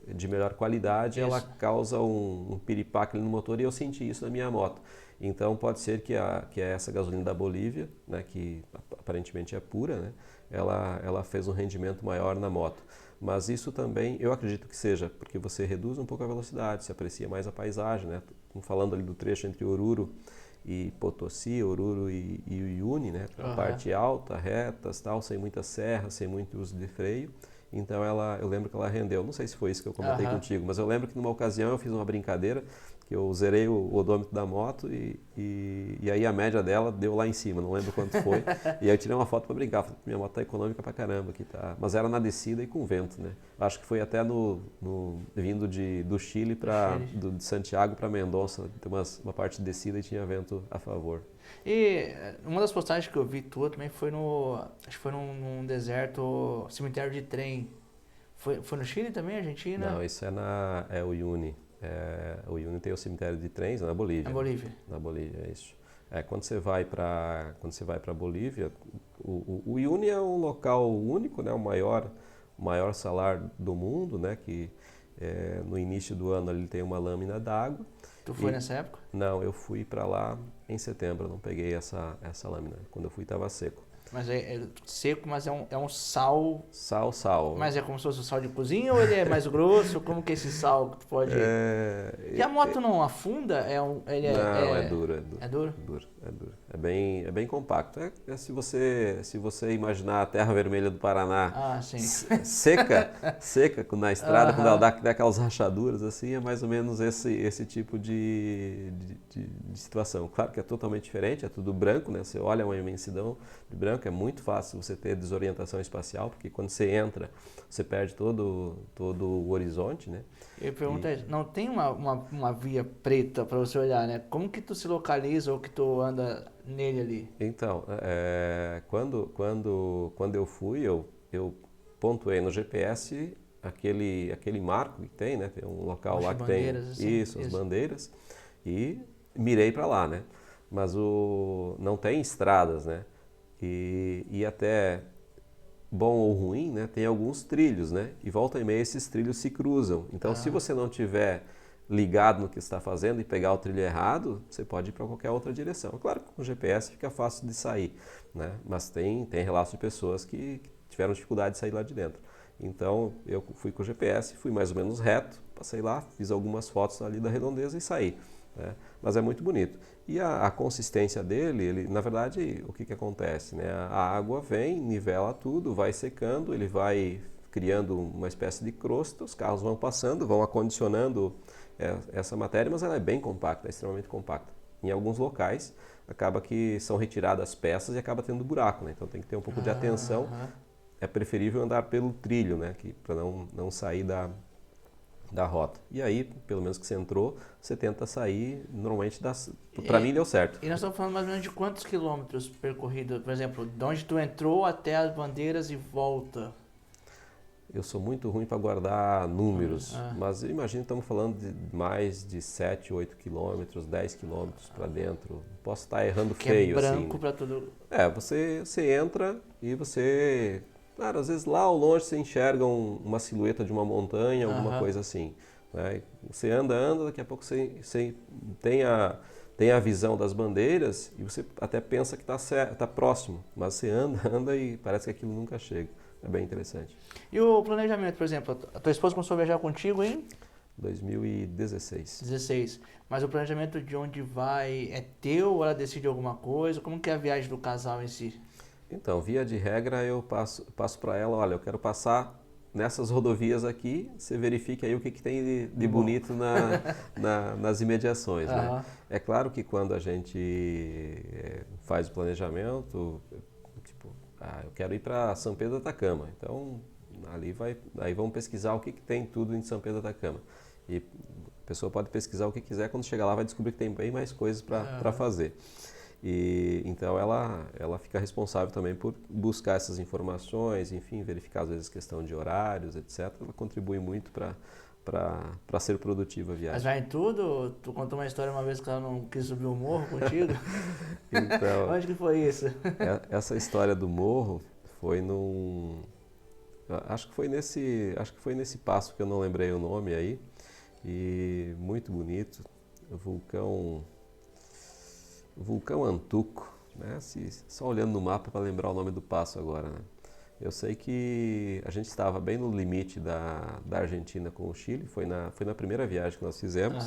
Speaker 1: de melhor qualidade, ela causa um piripaque no motor e eu senti isso na minha moto. Então pode ser que essa gasolina da Bolívia, né, que aparentemente é pura, né, ela fez um rendimento maior na moto. Mas isso também, eu acredito que seja, porque você reduz um pouco a velocidade, se aprecia mais a paisagem, né? Falando ali do trecho entre Oruro e Potosí, Oruro e Uyuni, né? A parte alta, retas, tal, sem muita serra, sem muito uso de freio. Então eu lembro que ela rendeu. Não sei se foi isso que eu comentei contigo, mas eu lembro que numa ocasião eu fiz uma brincadeira que eu zerei o odômetro da moto e aí a média dela deu lá em cima, não lembro quanto foi. E aí eu tirei uma foto para brincar, falei, minha moto tá econômica pra caramba aqui, tá? Mas era na descida e com vento, né? Acho que foi até vindo do Chile de Santiago para Mendonça, tem uma parte de descida e tinha vento a favor.
Speaker 2: E uma das postagens que eu vi tua também foi acho que foi num deserto, cemitério de trem. Foi no Chile também, Argentina?
Speaker 1: Não, isso é o Uyuni. O Uyuni tem o cemitério de trens na Bolívia.
Speaker 2: Na Bolívia.
Speaker 1: Na Bolívia, é isso. Quando você vai para a Bolívia, o Uyuni é um local único, né, o maior salar do mundo, né, que no início do ano ele tem uma lâmina d'água.
Speaker 2: Tu foi nessa época?
Speaker 1: Não, eu fui para lá em setembro, eu não peguei essa lâmina. Quando eu fui estava seco.
Speaker 2: Mas é seco, mas é um sal...
Speaker 1: Sal.
Speaker 2: Mas é como se fosse o sal de cozinha ou ele é mais grosso? Como que é esse sal que tu pode... E a moto não afunda?
Speaker 1: Não, é duro.
Speaker 2: É duro?
Speaker 1: É duro. É bem compacto. Se você imaginar a terra vermelha do Paraná seca na estrada, quando ela dá aquelas rachaduras, assim, é mais ou menos esse tipo de situação. Claro que é totalmente diferente, é tudo branco, né? Você olha uma imensidão de branco, é muito fácil você ter desorientação espacial, porque quando você entra, você perde todo o horizonte, né?
Speaker 2: Eu pergunto, não tem uma via preta para você olhar, né? Como que tu se localiza ou que tu anda nele ali?
Speaker 1: Então, quando eu fui, eu pontuei no GPS aquele marco que tem, né? Tem um local lá que tem
Speaker 2: assim,
Speaker 1: as bandeiras e mirei para lá, né? Mas não tem estradas, né? E até bom ou ruim, né? Tem alguns trilhos, né? E volta e meia esses trilhos se cruzam. Então, se você não tiver ligado no que está fazendo e pegar o trilho errado, você pode ir para qualquer outra direção. Claro que com o GPS fica fácil de sair, né? Mas tem relatos de pessoas que tiveram dificuldade de sair lá de dentro. Então eu fui com o GPS, fui mais ou menos reto, passei lá, fiz algumas fotos ali da redondeza e saí. Né? Mas é muito bonito. E a consistência dele, ele, na verdade, o que acontece? Né? A água vem, nivela tudo, vai secando, ele vai criando uma espécie de crosta, os carros vão passando, vão acondicionando essa matéria, mas ela é bem compacta, é extremamente compacta. Em alguns locais, acaba que são retiradas as peças e acaba tendo buraco, né? Então tem que ter um pouco de atenção. É preferível andar pelo trilho, né? Para não sair da rota. E aí, pelo menos que você entrou, você tenta sair, normalmente, para mim deu certo.
Speaker 2: E nós estamos falando mais ou menos de quantos quilômetros percorrido, por exemplo, de onde tu entrou até as bandeiras e volta?
Speaker 1: Eu sou muito ruim para guardar números, mas eu imagino que estamos falando de mais de 7, 8 quilômetros, 10 quilômetros para dentro. Posso estar errando feio.
Speaker 2: É branco
Speaker 1: assim.
Speaker 2: para tudo.
Speaker 1: Você entra e você... Claro, às vezes lá ao longe você enxerga uma silhueta de uma montanha, alguma coisa assim. Né? Você anda, daqui a pouco você tem a visão das bandeiras e você até pensa que está próximo, mas você anda e parece que aquilo nunca chega. É bem interessante.
Speaker 2: E o planejamento, por exemplo, a tua esposa começou a viajar contigo em?
Speaker 1: 2016.
Speaker 2: 16. Mas o planejamento de onde vai é teu ou ela decide alguma coisa? Como que é a viagem do casal em si?
Speaker 1: Então, via de regra, eu passo para ela, olha, eu quero passar nessas rodovias aqui, você verifique aí o que tem de bonito nas imediações. Né? É claro que quando a gente faz o planejamento, tipo, eu quero ir para São Pedro do Atacama, então aí vamos pesquisar o que tem tudo em São Pedro do Atacama. E a pessoa pode pesquisar o que quiser, quando chegar lá vai descobrir que tem bem mais coisas para fazer. E então ela fica responsável também por buscar essas informações, enfim, verificar às vezes questão de horários, etc. Ela contribui muito para ser produtiva a viagem.
Speaker 2: Mas vai em tudo? Tu contou uma história uma vez que ela não quis subir o morro contigo?
Speaker 1: Então,
Speaker 2: onde que foi isso?
Speaker 1: Essa história do morro foi acho que foi nesse passo que eu não lembrei o nome aí, e muito bonito, o vulcão Antuco, né? Só olhando no mapa para lembrar o nome do passo agora, né? Eu sei que a gente estava bem no limite da Argentina com o Chile, foi na primeira viagem que nós fizemos,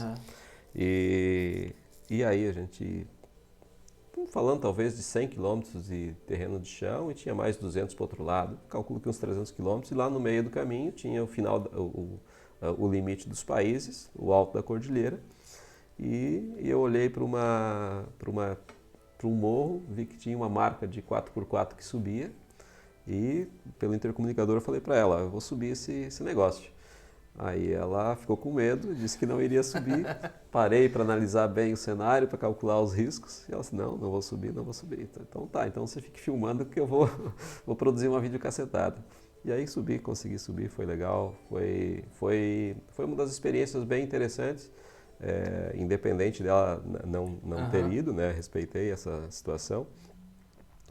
Speaker 1: e aí a gente, falando talvez de 100 quilômetros de terreno de chão e tinha mais 200 para o outro lado, calculo que uns 300 quilômetros, e lá no meio do caminho tinha o final, o limite dos países, o alto da cordilheira. E eu olhei para um morro, vi que tinha uma marca de 4x4 que subia e pelo intercomunicador eu falei para ela, eu vou subir esse negócio. Aí ela ficou com medo, disse que não iria subir, parei para analisar bem o cenário, para calcular os riscos, e ela disse, não vou subir. Então tá, então você fique filmando que eu vou produzir uma videocassetada. E aí consegui subir, foi legal, foi uma das experiências bem interessantes. Independente dela não ter ido, né? Respeitei essa situação,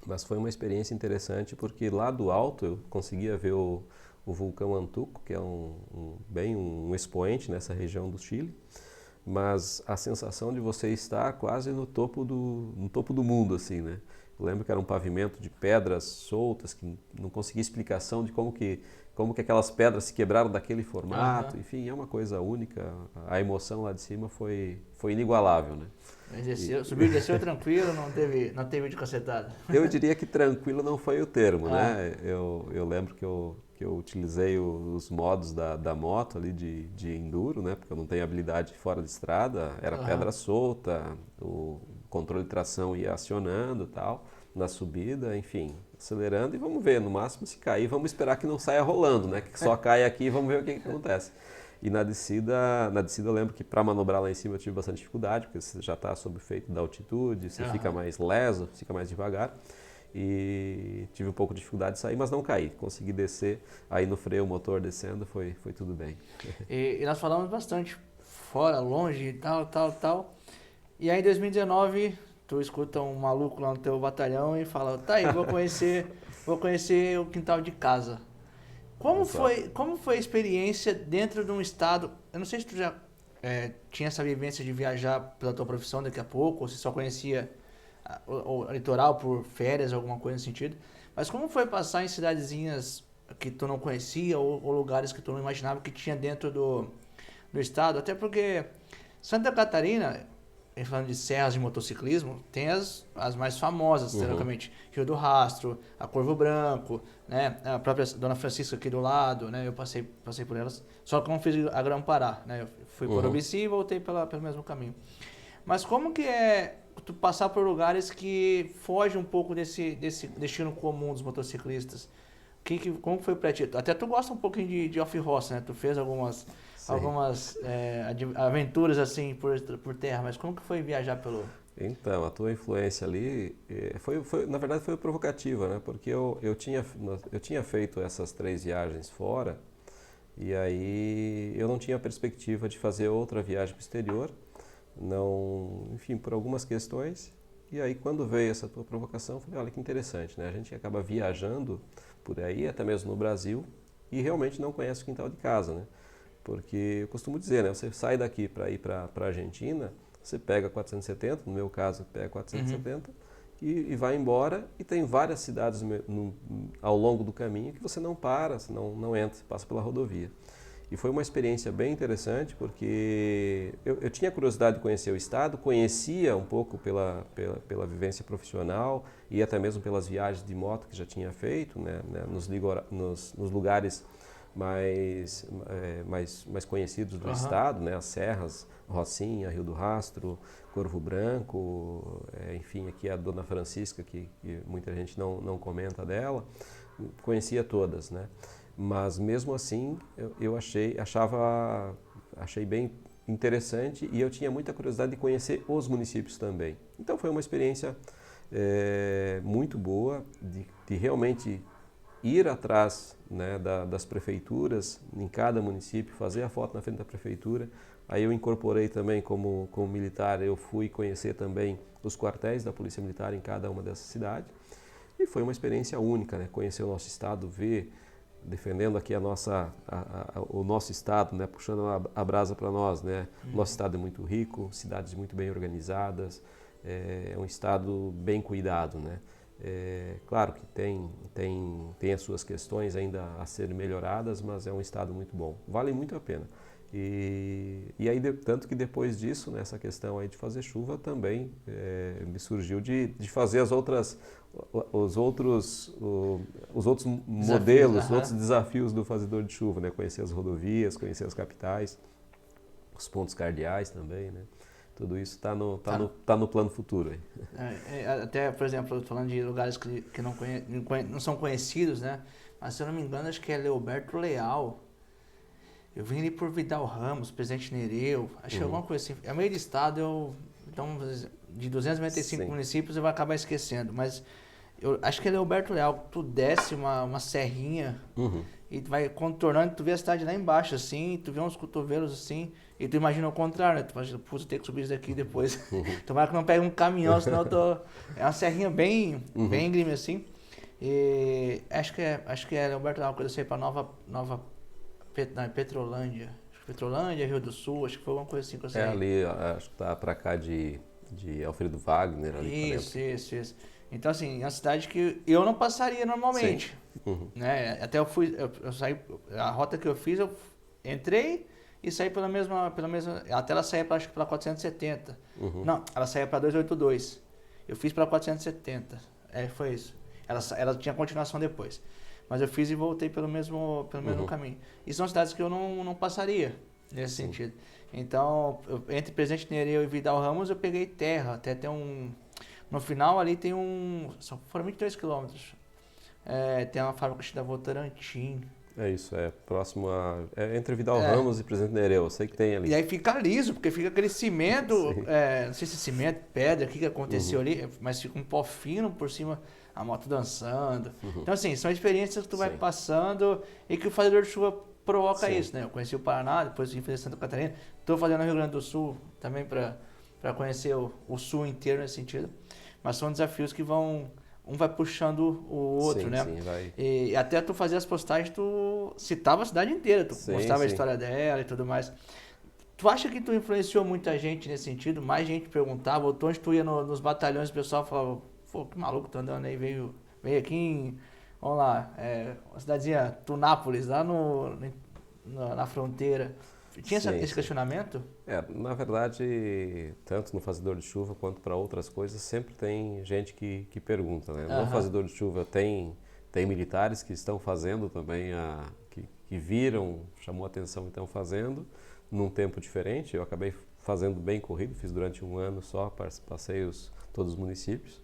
Speaker 1: mas foi uma experiência interessante porque lá do alto eu conseguia ver o vulcão Antuco, que é um expoente nessa região do Chile, mas a sensação de você estar quase no topo do mundo, assim, né? Eu lembro que era um pavimento de pedras soltas, que não conseguia explicação de como que aquelas pedras se quebraram daquele formato. Enfim, é uma coisa única. A emoção lá de cima foi inigualável, né?
Speaker 2: Subiu e desceu tranquilo, não teve de cacetada?
Speaker 1: Eu diria que tranquilo não foi o termo, né? Eu lembro que eu utilizei os modos da moto ali de enduro, né? Porque eu não tenho habilidade fora de estrada, era pedra solta, o controle de tração ia acionando e tal, na subida, enfim, acelerando, e vamos ver, no máximo se cair, vamos esperar que não saia rolando, né? Que só caia aqui e vamos ver o que acontece. E na descida eu lembro que para manobrar lá em cima eu tive bastante dificuldade, porque você já está sob o efeito da altitude, você fica mais leso, fica mais devagar. E tive um pouco de dificuldade de sair, mas não caí, consegui descer, aí no freio o motor descendo, foi tudo bem.
Speaker 2: E nós falamos bastante fora, longe e tal. E aí em 2019, tu escuta um maluco lá no teu batalhão e fala, tá aí, vou conhecer o quintal de casa. Como foi a experiência dentro de um estado, eu não sei se tu já tinha essa vivência de viajar pela tua profissão daqui a pouco, ou se só conhecia o litoral por férias, alguma coisa nesse sentido, Mas como foi passar em cidadezinhas que tu não conhecia ou lugares que tu não imaginava que tinha dentro do estado? Até porque Santa Catarina, falando de serras de motociclismo, tem as mais famosas, teoricamente. Rio do Rastro, a Corvo Branco, né? A própria Dona Francisca aqui do lado, né? Eu passei por elas, só que eu não fiz a Grão-Pará, né? Eu fui por Urubici e voltei pelo mesmo caminho. Mas como que é tu passar por lugares que fogem um pouco desse destino comum dos motociclistas? Como foi pra ti? Até tu gosta um pouquinho de off-road, né? Tu fez algumas aventuras assim por terra, mas como que foi viajar pelo...
Speaker 1: Então, a tua influência ali na verdade foi provocativa, né? Porque eu tinha feito essas 3 viagens fora e aí eu não tinha perspectiva de fazer outra viagem para o exterior, não, enfim, por algumas questões. E aí quando veio essa tua provocação, eu falei, olha que interessante, né? A gente acaba viajando por aí, até mesmo no Brasil, e realmente não conhece o quintal de casa, né? Porque eu costumo dizer, né? Você sai daqui para ir para a Argentina, você pega 470, no meu caso pega 470, e vai embora, e tem várias cidades ao longo do caminho que você não para, você não entra, você passa pela rodovia. E foi uma experiência bem interessante, porque eu tinha curiosidade de conhecer o estado, conhecia um pouco pela vivência profissional e até mesmo pelas viagens de moto que já tinha feito, né, nos lugares mais conhecidos do estado, né, as serras, Rocinha, Rio do Rastro, Corvo Branco, enfim, aqui a Dona Francisca, que muita gente não comenta dela, conhecia todas, né? Mas mesmo assim eu achei bem interessante e eu tinha muita curiosidade de conhecer os municípios também. Então foi uma experiência muito boa de realmente ir atrás, né, das prefeituras em cada município, fazer a foto na frente da prefeitura. Aí eu incorporei também como militar, eu fui conhecer também os quartéis da Polícia Militar em cada uma dessas cidades. E foi uma experiência única, né? Conhecer o nosso estado, ver, defendendo aqui o nosso estado, né? Puxando a brasa para nós, né? O nosso estado é muito rico, cidades muito bem organizadas, é um estado bem cuidado, né? Claro que tem as suas questões ainda a serem melhoradas, mas é um estado muito bom, vale muito a pena. E aí, tanto que depois disso, nessa questão aí de fazer chuva, também me surgiu de fazer os outros modelos, os outros desafios do fazedor de chuva, né? Conhecer as rodovias, conhecer as capitais, os pontos cardeais também, né? Tudo isso está no plano futuro. Aí.
Speaker 2: Até, por exemplo, falando de lugares que não são conhecidos, né? Mas se eu não me engano, acho que é Leoberto Leal. Eu vim ali por Vidal Ramos, Presidente Nereu, acho que alguma coisa assim. É meio de estado, então de 295 municípios eu vou acabar esquecendo, mas eu acho que é Leoberto Leal, tu desce uma serrinha e tu vai contornando, tu vê a cidade lá embaixo assim, tu vê uns cotovelos assim, e tu imagina o contrário, né? Tu imagina, putz, ter que subir isso daqui depois. Tomara que não pegue um caminhão, senão eu tô... É uma serrinha bem íngreme assim. E acho que é Leoberto Leal, quando eu sei pra Petrolândia, Rio do Sul, acho que foi alguma coisa assim que eu sei.
Speaker 1: Ali, acho que tá pra cá de Alfredo Wagner. Ali
Speaker 2: isso. Então, assim, é uma cidade que eu não passaria normalmente. Né? Até eu saí, a rota que eu fiz, eu entrei e saí pela mesma até ela saía acho que pela 470. Não, ela saía para 282. Eu fiz para 470. Foi isso. Ela tinha continuação depois. Mas eu fiz e voltei pelo mesmo caminho. E são cidades que eu não passaria nesse sentido. Então, entre Presidente Nereu e Vidal Ramos, eu peguei terra. Até tem no final ali tem foram 23 quilômetros. Tem uma fábrica chamada Votorantim.
Speaker 1: É isso, próximo entre Vidal Ramos e Presidente Nereu, eu sei que tem ali.
Speaker 2: E aí fica liso, porque fica aquele cimento, não sei se cimento, pedra, o que aconteceu ali, mas fica um pó fino por cima, a moto dançando. Então, assim, são experiências que tu vai passando e que o fazedor de chuva provoca isso, né? Eu conheci o Paraná, depois vim fazer Santa Catarina, estou fazendo o Rio Grande do Sul também para conhecer o Sul inteiro nesse sentido. Mas são desafios que um vai puxando o outro, né?
Speaker 1: Sim, vai.
Speaker 2: E até tu fazer as postagens, tu citava a cidade inteira, tu mostrava a história dela e tudo mais. Tu acha que tu influenciou muita gente nesse sentido? Mais gente perguntava, ou onde tu ia nos batalhões, o pessoal falava, pô, que maluco, tu andando aí, veio veio aqui vamos lá, uma cidadezinha, Tunápolis, lá na fronteira. Tinha esse questionamento?
Speaker 1: Na verdade, tanto no Fazedor de Chuva quanto para outras coisas, sempre tem gente que pergunta, né? No Fazedor de Chuva tem militares que estão fazendo também, que viram, chamou a atenção e estão fazendo, num tempo diferente. Eu acabei fazendo bem corrido, fiz durante um ano só, passei todos os municípios.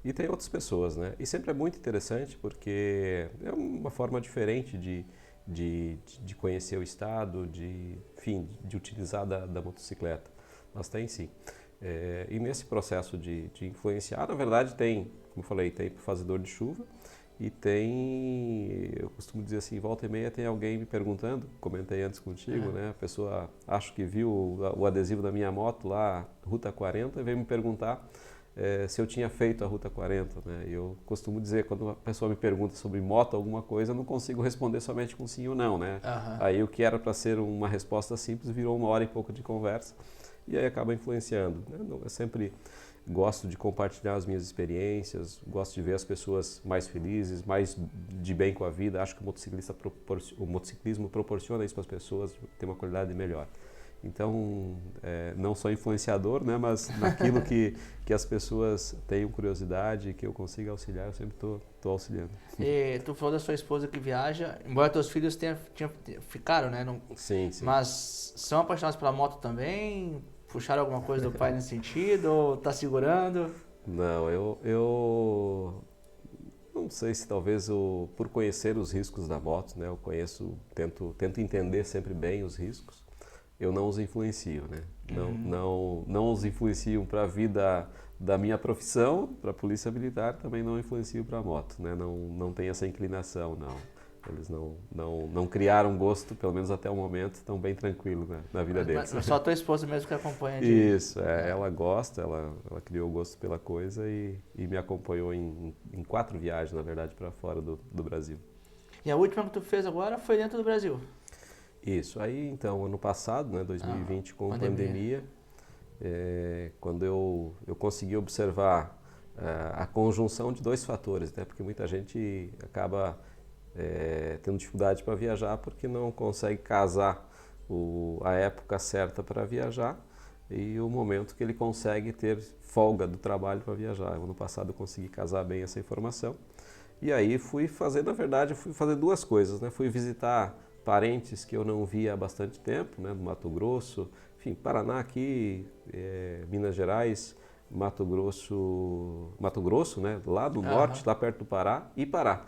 Speaker 1: E tem outras pessoas, né? E sempre é muito interessante porque é uma forma diferente de conhecer o estado, enfim, de utilizar da motocicleta. Mas tem sim. E nesse processo de influenciar, na verdade tem, como eu falei, tem Fazedor de Chuva e eu costumo dizer assim, volta e meia tem alguém me perguntando, comentei antes contigo, né? A pessoa, acho que viu o adesivo da minha moto lá, Ruta 40, e veio me perguntar se eu tinha feito a Ruta 40, né? E eu costumo dizer, quando uma pessoa me pergunta sobre moto, alguma coisa, eu não consigo responder somente com sim ou não, né? Aí o que era para ser uma resposta simples virou 1 hora e pouco de conversa e aí acaba influenciando, né? Eu sempre gosto de compartilhar as minhas experiências, gosto de ver as pessoas mais felizes, mais de bem com a vida. Acho que o motociclismo proporciona isso para as pessoas, ter uma qualidade melhor. Então, não sou influenciador, né, mas naquilo que as pessoas tenham curiosidade, que eu consiga auxiliar, eu sempre estou auxiliando.
Speaker 2: E tu falou da sua esposa que viaja, embora teus filhos ficaram, né?
Speaker 1: Sim.
Speaker 2: Mas são apaixonados pela moto também? Puxaram alguma coisa do pai nesse sentido? Ou tá segurando?
Speaker 1: Não, eu não sei se talvez por conhecer os riscos da moto, né, eu tento entender sempre bem os riscos. Eu não os influencio, né? Não os influencio para a vida da minha profissão, para a polícia militar, também não influencio para a moto, né? Não tem essa inclinação, não. Eles não criaram gosto, pelo menos até o momento, estão bem tranquilos, né, na vida deles.
Speaker 2: Só a tua esposa mesmo que acompanha?
Speaker 1: Isso, ela gosta, ela criou gosto pela coisa e me acompanhou em 4 viagens, na verdade, para fora do Brasil.
Speaker 2: E a última que tu fez agora foi dentro do Brasil?
Speaker 1: Isso, aí então, ano passado, né, 2020, com pandemia, quando eu consegui observar a conjunção de 2 fatores, né, porque muita gente acaba tendo dificuldade para viajar porque não consegue casar a época certa para viajar e o momento que ele consegue ter folga do trabalho para viajar. Ano passado eu consegui casar bem essa informação e aí fui fazer 2 coisas, né, fui visitar parentes que eu não via há bastante tempo, né, no Mato Grosso, enfim, Paraná aqui, Minas Gerais, Mato Grosso, né, lá do norte, lá perto do Pará, e Pará.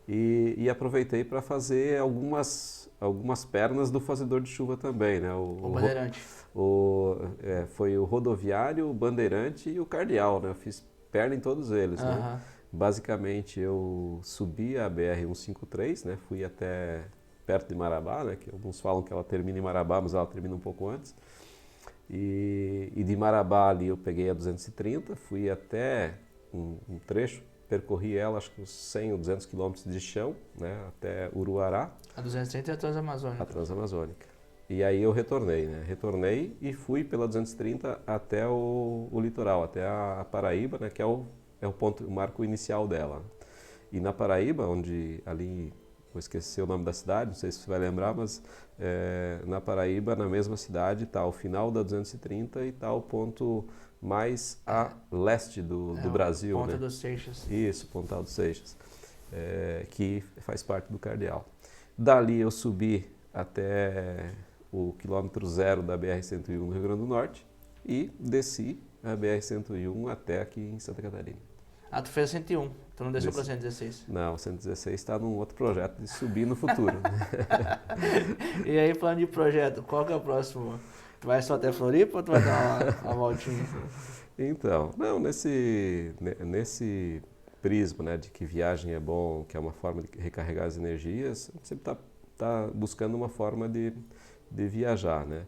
Speaker 1: E aproveitei para fazer algumas pernas do Fazedor de Chuva também, né?
Speaker 2: O Bandeirante.
Speaker 1: Foi o Rodoviário, o Bandeirante e o Cardeal, né? Eu fiz perna em todos eles, né? Basicamente eu subi a BR-153, né? Fui até perto de Marabá, né, que alguns falam que ela termina em Marabá, mas ela termina um pouco antes. E de Marabá ali eu peguei a 230, fui até um trecho, percorri ela acho que uns 100 ou 200 quilômetros de chão, né, até Uruará.
Speaker 2: A 230 é a Transamazônica.
Speaker 1: A Transamazônica. E aí eu retornei, né, e fui pela 230 até o litoral, até a Paraíba, né, que é o ponto, o marco inicial dela. E na Paraíba, onde ali vou esquecer o nome da cidade, não sei se você vai lembrar, mas na Paraíba, na mesma cidade, está o final da 230 e está o ponto mais a leste do Brasil.
Speaker 2: Ponta
Speaker 1: né?
Speaker 2: dos Seixas.
Speaker 1: Isso, Pontal dos Seixas, que faz parte do Cardeal. Dali eu subi até o quilômetro 0 da BR-101 no Rio Grande do Norte e desci a BR-101 até aqui em Santa Catarina.
Speaker 2: Ah, tu fez 101, tu não desceu para 116?
Speaker 1: Não, 116 está num outro projeto de subir no futuro.
Speaker 2: E aí, falando de projeto, qual que é o próximo? Tu vai só até Floripa ou tu vai dar uma voltinha?
Speaker 1: Então, não, nesse prisma, né, de que viagem é bom, que é uma forma de recarregar as energias, a gente sempre tá buscando uma forma de viajar, né?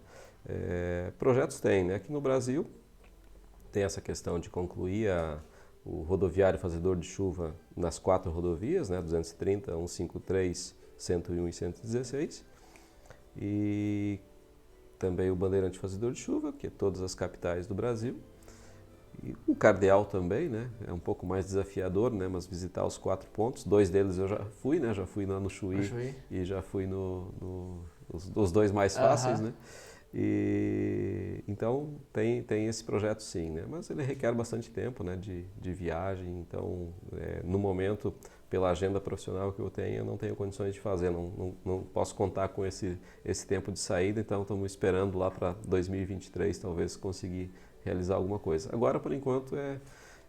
Speaker 1: Projetos tem, né? Aqui no Brasil tem essa questão de concluir o rodoviário Fazedor de Chuva nas 4 rodovias, né, 230, 153, 101 e 116. E também o Bandeirante Fazedor de Chuva, que é todas as capitais do Brasil. E um Cardeal também, né? É um pouco mais desafiador, né? Mas visitar os 4 pontos. 2 deles eu já fui, né? Já fui lá no Chuí e já fui os 2 mais fáceis, né? E então tem esse projeto sim, né? Mas ele requer bastante tempo, né? De viagem. Então, no momento, pela agenda profissional que eu tenho não tenho condições de fazer. Não posso contar com esse tempo de saída. Então, estamos esperando lá para 2023 talvez conseguir realizar alguma coisa. Agora, por enquanto,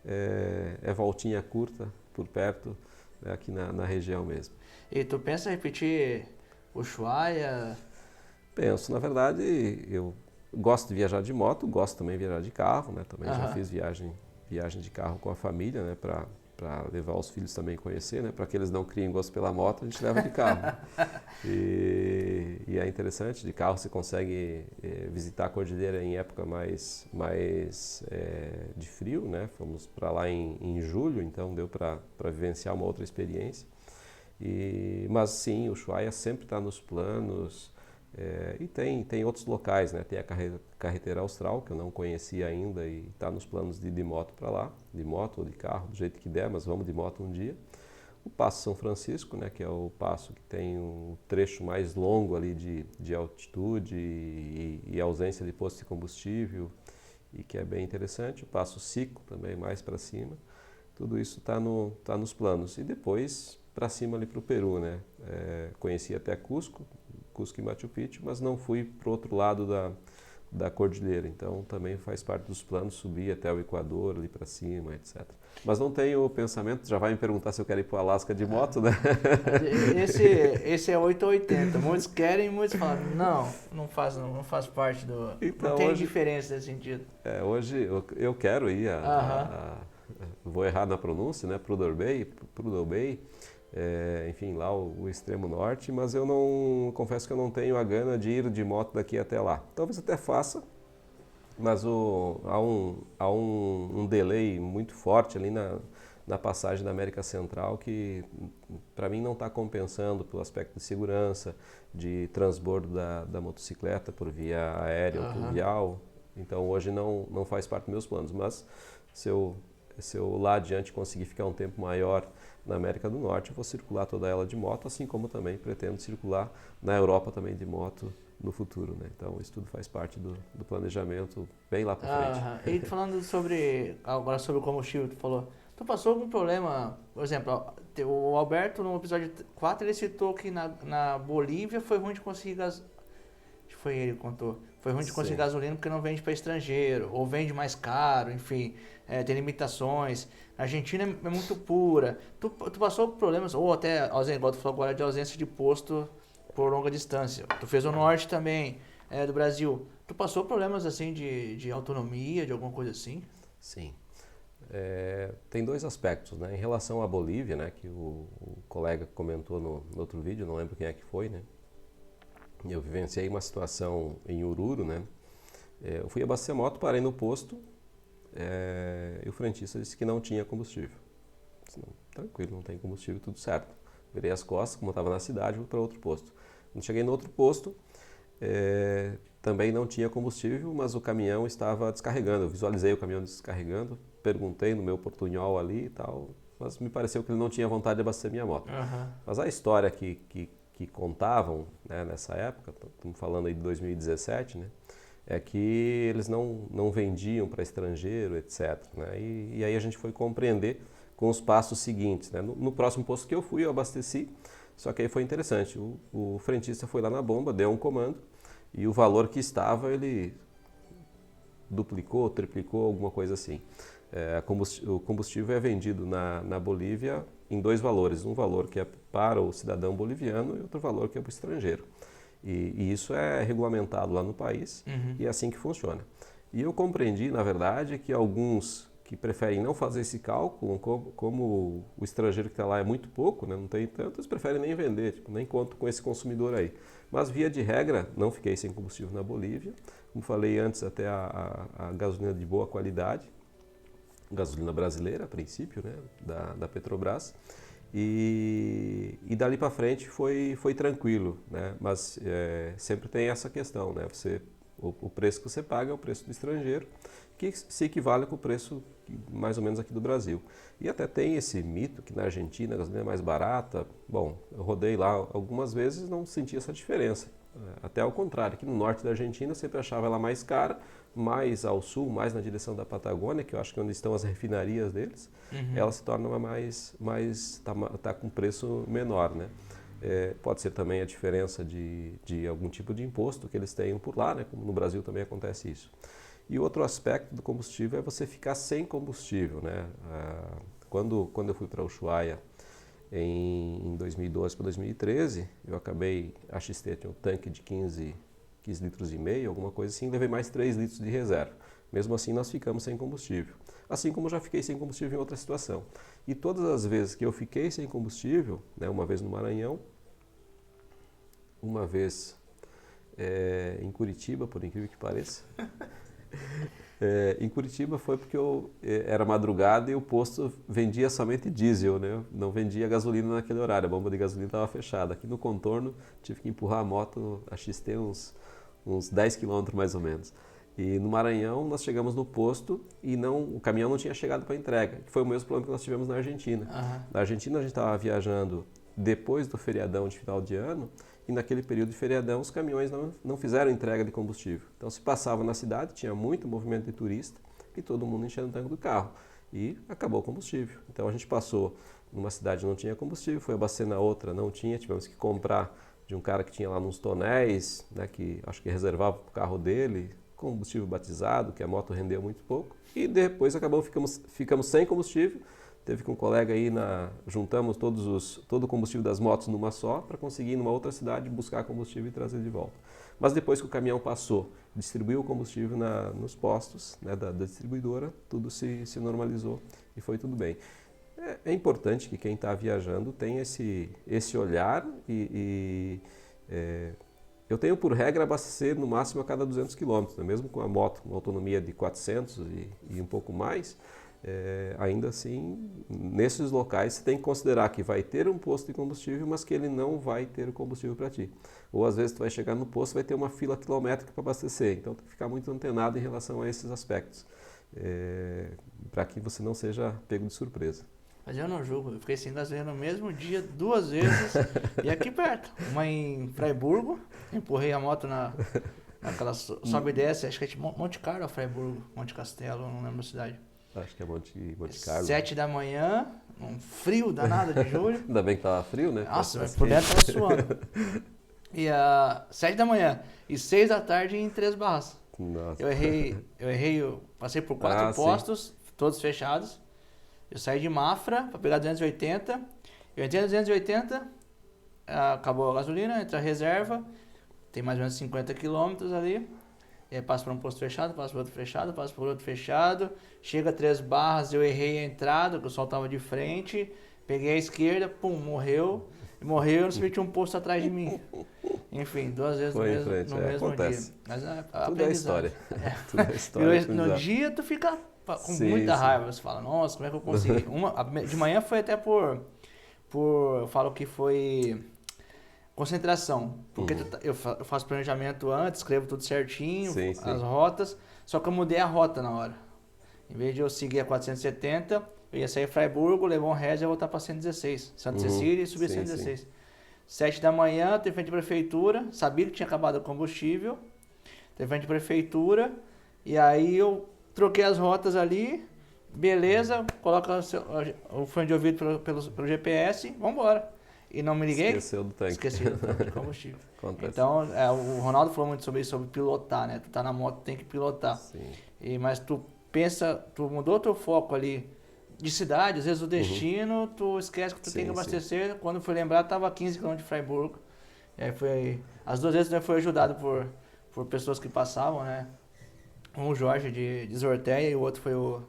Speaker 1: é voltinha curta, por perto, né, aqui na região mesmo.
Speaker 2: E tu pensa em repetir Ushuaia?
Speaker 1: Penso, na verdade, eu gosto de viajar de moto, gosto também de viajar de carro, né? Também já fiz viagem de carro com a família, né? Para levar os filhos também a conhecer, né? Para que eles não criem gosto pela moto, a gente leva de carro. E é interessante, de carro você consegue visitar a cordilheira em época mais de frio, né? Fomos para lá em julho, então deu para vivenciar uma outra experiência. Mas sim, o Ushuaia sempre está nos planos. E tem outros locais, né? Tem a Carreteira Austral, que eu não conhecia ainda e está nos planos de ir de moto para lá, de moto ou de carro, do jeito que der, mas vamos de moto um dia. O Passo São Francisco, né? Que é o passo que tem um trecho mais longo ali de altitude e ausência de posto de combustível e que é bem interessante. O Passo Sico também mais para cima. Tudo isso está nos planos. E depois para cima ali para o Peru, né? Conheci até Cusco e Machu Picchu, mas não fui para o outro lado da cordilheira, então também faz parte dos planos subir até o Equador, ali para cima, etc. Mas não tenho o pensamento, já vai me perguntar se eu quero ir para o Alasca de moto, né?
Speaker 2: Esse é 880, muitos querem, muitos falam, não faz parte do...
Speaker 1: Então,
Speaker 2: não tem diferença nesse sentido.
Speaker 1: Hoje eu quero ir vou errar na pronúncia, né? Prudhoe Bay, enfim, lá o extremo norte, mas eu confesso que eu não tenho a gana de ir de moto daqui até lá. Talvez até faça, mas há um delay muito forte ali na passagem da América Central que para mim não está compensando pelo aspecto de segurança, de transbordo da motocicleta por via aérea ou fluvial. Então hoje não faz parte dos meus planos, mas se eu lá adiante conseguir ficar um tempo maior na América do Norte, eu vou circular toda ela de moto, assim como também pretendo circular na Europa também de moto no futuro, né? Então isso tudo faz parte do planejamento bem lá para frente.
Speaker 2: E falando agora sobre o combustível, tu falou, tu passou algum problema, por exemplo, o Alberto no episódio 4 ele citou que na Bolívia foi ruim de conseguir foi ele que contou. Foi ruim de conseguir gasolina porque não vende para estrangeiro, ou vende mais caro, enfim, tem limitações. A Argentina é muito pura. Tu passou por problemas, ou até, igual tu falou agora, de ausência de posto por longa distância. Tu fez o norte também, do Brasil. Tu passou problemas assim de autonomia, de alguma coisa assim?
Speaker 1: Sim. Tem 2 aspectos, né? Em relação à Bolívia, né, que o colega comentou no outro vídeo, não lembro quem é que foi, né? Eu vivenciei uma situação em Oruro, né? Eu fui abastecer a moto, parei no posto e o frentista disse que não tinha combustível. Disse, não, tranquilo, não tem combustível, tudo certo. Virei as costas, como eu estava na cidade, fui para outro posto. Quando cheguei no outro posto, também não tinha combustível, mas o caminhão estava descarregando. Eu visualizei o caminhão descarregando, perguntei no meu portunhol ali e tal, mas me pareceu que ele não tinha vontade de abastecer minha moto. Mas a história que contavam, né, nessa época, estamos falando aí de 2017, né, é que eles não vendiam para estrangeiro, etc. Né, e aí a gente foi compreender com os passos seguintes. Né, no próximo posto que eu fui, eu abasteci, só que aí foi interessante, o frentista foi lá na bomba, deu um comando e o valor que estava ele duplicou, triplicou, alguma coisa assim. O combustível é vendido na Bolívia em 2 valores, um valor que é para o cidadão boliviano e outro valor que é para o estrangeiro. E isso é regulamentado lá no país e é assim que funciona. E eu compreendi, na verdade, que alguns que preferem não fazer esse cálculo, como o estrangeiro que está lá é muito pouco, né, não tem tanto, eles preferem nem vender, nem conto com esse consumidor aí. Mas via de regra, não fiquei sem combustível na Bolívia, como falei antes, até a gasolina de boa qualidade, gasolina brasileira a princípio, né, da Petrobras, e dali para frente foi tranquilo, né, mas sempre tem essa questão, né, o preço que você paga é o preço do estrangeiro, que se equivale com o preço mais ou menos aqui do Brasil. E até tem esse mito que na Argentina a gasolina é mais barata. Bom, eu rodei lá algumas vezes e não senti essa diferença. Até ao contrário, aqui no norte da Argentina eu sempre achava ela mais cara, mais ao sul, mais na direção da Patagônia, que eu acho que é onde estão as refinarias deles, ela se torna tá com preço menor, né? Pode ser também a diferença de algum tipo de imposto que eles tenham por lá, né? Como no Brasil também acontece isso. E outro aspecto do combustível é você ficar sem combustível, né? Quando eu fui para Ushuaia em 2012 para 2013, eu acabei, a XT tinha um tanque de 15 litros e meio, alguma coisa assim, levei mais 3 litros de reserva. Mesmo assim, nós ficamos sem combustível. Assim como eu já fiquei sem combustível em outra situação. E todas as vezes que eu fiquei sem combustível, né, uma vez no Maranhão, uma vez em Curitiba, por incrível que pareça. Em Curitiba foi porque era madrugada e o posto vendia somente diesel, né? Não vendia gasolina naquele horário, a bomba de gasolina estava fechada. Aqui no contorno tive que empurrar a moto, a XT, uns 10 quilômetros mais ou menos. E no Maranhão nós chegamos no posto e o caminhão não tinha chegado para entrega, que foi o mesmo problema que nós tivemos na Argentina. Na Argentina a gente estava viajando depois do feriadão de final de ano e naquele período de feriadão os caminhões não fizeram entrega de combustível. Então se passava na cidade, tinha muito movimento de turista e todo mundo enchendo o tanque do carro e acabou o combustível. Então a gente passou numa cidade que não tinha combustível, foi abastecer na outra, não tinha, tivemos que comprar de um cara que tinha lá uns tonéis, né, que acho que reservava para o carro dele, combustível batizado, que a moto rendeu muito pouco, e depois ficamos sem combustível. Teve que um colega aí, juntamos todo o combustível das motos numa só, para conseguir ir numa outra cidade buscar combustível e trazer de volta. Mas depois que o caminhão passou, distribuiu o combustível nos postos, né, da distribuidora, tudo se normalizou e foi tudo bem. É importante que quem está viajando tenha esse olhar eu tenho por regra abastecer no máximo a cada 200 km, né? Mesmo com a moto, uma autonomia de 400 e um pouco mais, ainda assim, nesses locais você tem que considerar que vai ter um posto de combustível, mas que ele não vai ter o combustível para ti. Ou às vezes tu vai chegar no posto e vai ter uma fila quilométrica para abastecer, então tem que ficar muito antenado em relação a esses aspectos, para que você não seja pego de surpresa.
Speaker 2: Mas eu não julgo, eu fiquei sem gasolina no mesmo dia, 2 vezes, e aqui perto. Uma em Fraiburgo, empurrei a moto naquela sobe e desce, acho que é Monte Carlo ou Fraiburgo, Monte Castelo, não lembro a cidade.
Speaker 1: Acho que é Monte Carlo.
Speaker 2: 7 da manhã, um frio danado de julho.
Speaker 1: Ainda bem que tava frio, né?
Speaker 2: Nossa, mas por dentro tava suando. E 7 da manhã e 6 da tarde em 3 Barras.
Speaker 1: Nossa.
Speaker 2: Eu passei por 4 postos, todos fechados. Eu saí de Mafra para pegar 280. Eu entrei na 280, acabou a gasolina, entra a reserva, tem mais ou menos 50 quilômetros ali. E aí passo para um posto fechado, passo para outro fechado, passo para outro fechado. Chega a 3 Barras, eu errei a entrada, que o sol estava de frente. Peguei a esquerda, pum, morreu. E morreu, eu não sabia que tinha um posto atrás de mim. Enfim, 2 vezes no mesmo dia. Mas
Speaker 1: tudo é história. Tudo é história.
Speaker 2: No dia tu fica com muita raiva. Você fala, nossa, como é que eu consegui? De manhã foi até eu falo que foi concentração. Porque eu faço planejamento antes, escrevo tudo certinho, as rotas. Só que eu mudei a rota na hora. Em vez de eu seguir a 470, eu ia sair Fraiburgo, levar um Rez e ia voltar para 116. Santa Cecília e subir a 116. 7 da manhã, teve frente de prefeitura, sabia que tinha acabado o combustível. Teve frente de prefeitura, e aí eu troquei as rotas ali, beleza, coloca o fone de ouvido pelo GPS, vambora. E não me liguei.
Speaker 1: Esqueceu do tanque.
Speaker 2: Esqueci do tanque de combustível.
Speaker 1: Acontece.
Speaker 2: Então, o Ronaldo falou muito sobre pilotar, né? Tu tá na moto, tem que pilotar.
Speaker 1: Sim.
Speaker 2: Mas tu mudou teu foco ali de cidade, às vezes o destino, tu esquece que tu tem que abastecer. Quando fui lembrar, tava a 15 km de Fraiburgo. E aí as 2 vezes, né, foi ajudado por pessoas que passavam, né? Um, o Jorge de Zorteia, e o outro foi o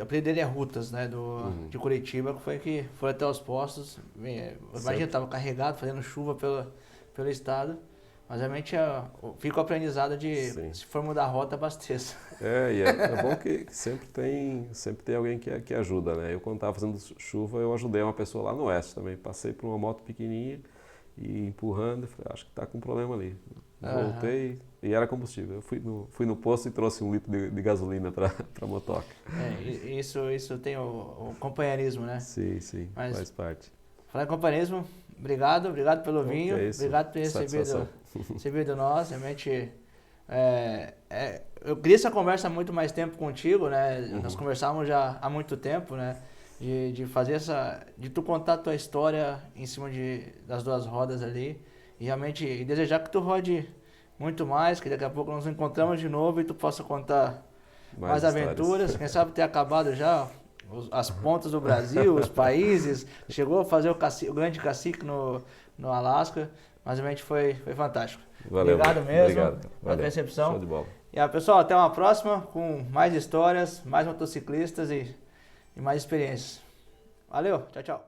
Speaker 2: apelido dele é Rutas, né, de Curitiba, que foi até os postos. Imagina, estava carregado, fazendo chuva pelo estado. Mas realmente fica o aprendizado de, se for mudar a rota, abasteça.
Speaker 1: E é bom que sempre tem alguém que ajuda, né? Eu, quando estava fazendo chuva, eu ajudei uma pessoa lá no oeste também. Passei por uma moto pequenininha e empurrando, falei, acho que está com um problema ali. Voltei, E era combustível. Eu fui no posto e trouxe 1 litro de gasolina para a motoca.
Speaker 2: Isso tem o companheirismo, né?
Speaker 1: Sim,
Speaker 2: Mas,
Speaker 1: faz parte.
Speaker 2: Falar em companheirismo, obrigado pelo vinho, obrigado por ter
Speaker 1: Satisfação.
Speaker 2: recebido nós, realmente eu queria essa conversa há muito mais tempo contigo, né? Nós conversávamos já há muito tempo, né? De fazer de tu contar a tua história em cima das 2 rodas ali e realmente desejar que tu rode muito mais, que daqui a pouco nós nos encontramos de novo e tu possa contar mais aventuras, quem sabe ter acabado já as pontas do Brasil, os países, chegou a fazer o grande cacique no Alasca, mas realmente foi fantástico.
Speaker 1: Valeu,
Speaker 2: obrigado mesmo
Speaker 1: pela
Speaker 2: recepção.
Speaker 1: Show de bola.
Speaker 2: E pessoal, até uma próxima com mais histórias, mais motociclistas e mais experiências. Valeu, tchau.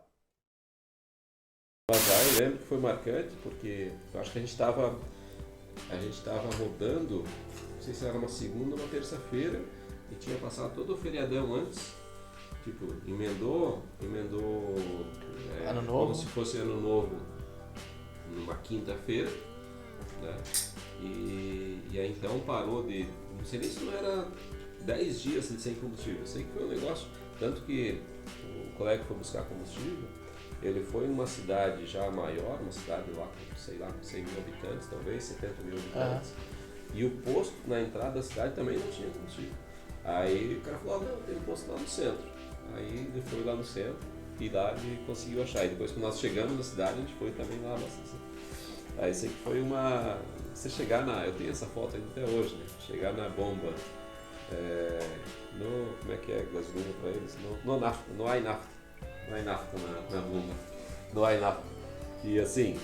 Speaker 1: Eu lembro que foi marcante porque eu acho que a gente estava rodando, não sei se era uma segunda ou uma terça-feira, e tinha passado todo o feriadão antes, tipo, emendou
Speaker 2: Ano Novo.
Speaker 1: como se fosse Ano Novo numa quinta-feira, né? E aí então parou não sei nem se não era 10 dias sem combustível, eu sei que foi um negócio, tanto que o colega que foi buscar combustível, ele foi numa cidade já maior, uma cidade lá com, sei lá, 100 mil habitantes, talvez, 70 mil habitantes, e o posto na entrada da cidade também não tinha combustível. Aí o cara falou, não, tem um posto lá no centro. Aí ele foi lá no centro e lá ele conseguiu achar. E depois quando nós chegamos na cidade, a gente foi também lá abastecer. Aí sei que foi você chegar eu tenho essa foto ainda até hoje, né? Chegar na bomba, como é que é gasolina para eles? No iNafta. No iNafta na bomba. No iNafta. E assim,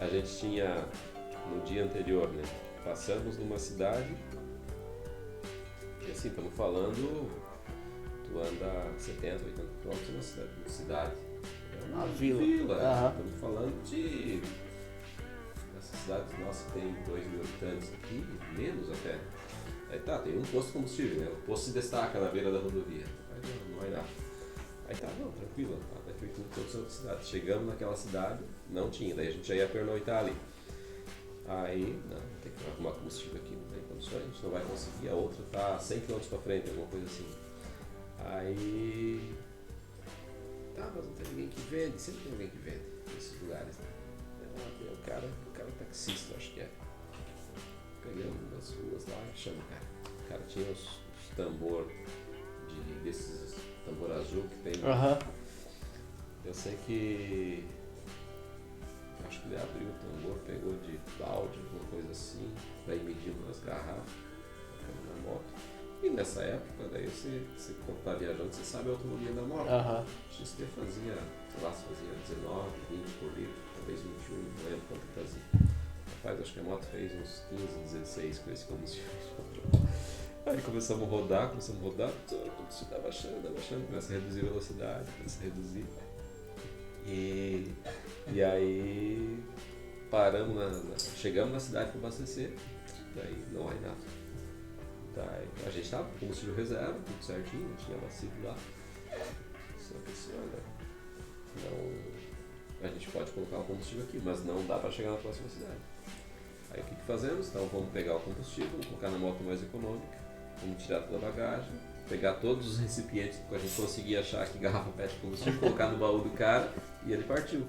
Speaker 1: a gente tinha, no dia anterior, né? Passamos numa cidade, e assim, estamos falando, tu anda 70, 80 quilômetros numa cidade. É uma vila. Estamos falando de... Essa cidade nossa que tem 2 mil habitantes aqui, menos até. Aí tem um posto de combustível, né? O posto se destaca na beira da rodovia. Aí não vai dar. Aí tranquilo, vai ter tudo toda outra cidade. Chegamos naquela cidade, não tinha, daí a gente já ia pernoitar ali. Aí, tem que arrumar combustível aqui, não tem condições, a gente não vai conseguir, a outra tá 100 km para frente, alguma coisa assim. Aí, mas não tem ninguém que vende, sempre tem alguém que vende nesses lugares, né? Tem o cara taxista, acho que é. Pegamos umas ruas lá e chama o cara. O cara tinha os tambor desses tambor azul que tem. Eu sei que acho que ele abriu o tambor, pegou de balde, alguma coisa assim, para ir medindo umas garrafas, colocando na moto. E nessa época, daí você quando tá viajando, você sabe a autonomia da moto. A XT fazia, sei lá, se fazia 19, 20 por litro, talvez 21, não lembro quanto que fazia. Rapaz, acho que a moto fez uns 15, 16 com esse combustível. Aí começamos a rodar, tudo se dá baixando, começa a reduzir a velocidade, E aí chegamos na cidade para abastecer, daí não há nada. Daí, a gente estava com combustível reserva, tudo certinho, tinha abastecido lá. Só que assim, a gente pode colocar o combustível aqui, mas não dá para chegar na próxima cidade. Aí o que fazemos? Então vamos pegar o combustível, vamos colocar na moto mais econômica, vamos tirar toda a bagagem, pegar todos os recipientes que a gente conseguia achar que garrafa PET de combustível, colocar no baú do cara e ele partiu.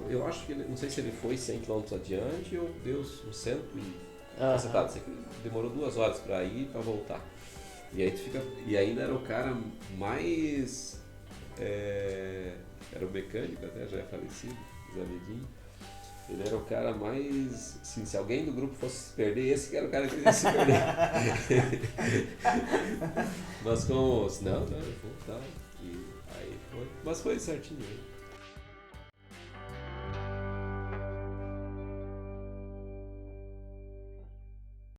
Speaker 1: Eu acho que não sei se ele foi 100 km adiante ou deu uns 100 cacetado. Sei que demorou 2 horas para ir e para voltar. E aí e ainda era o cara mais era o mecânico, até já é falecido, Zamedinho. Ele era o cara mais, assim, se alguém do grupo fosse se perder, esse que era o cara que ia se perder. Mas como, não, ele foi tal, e aí foi, mas foi certinho.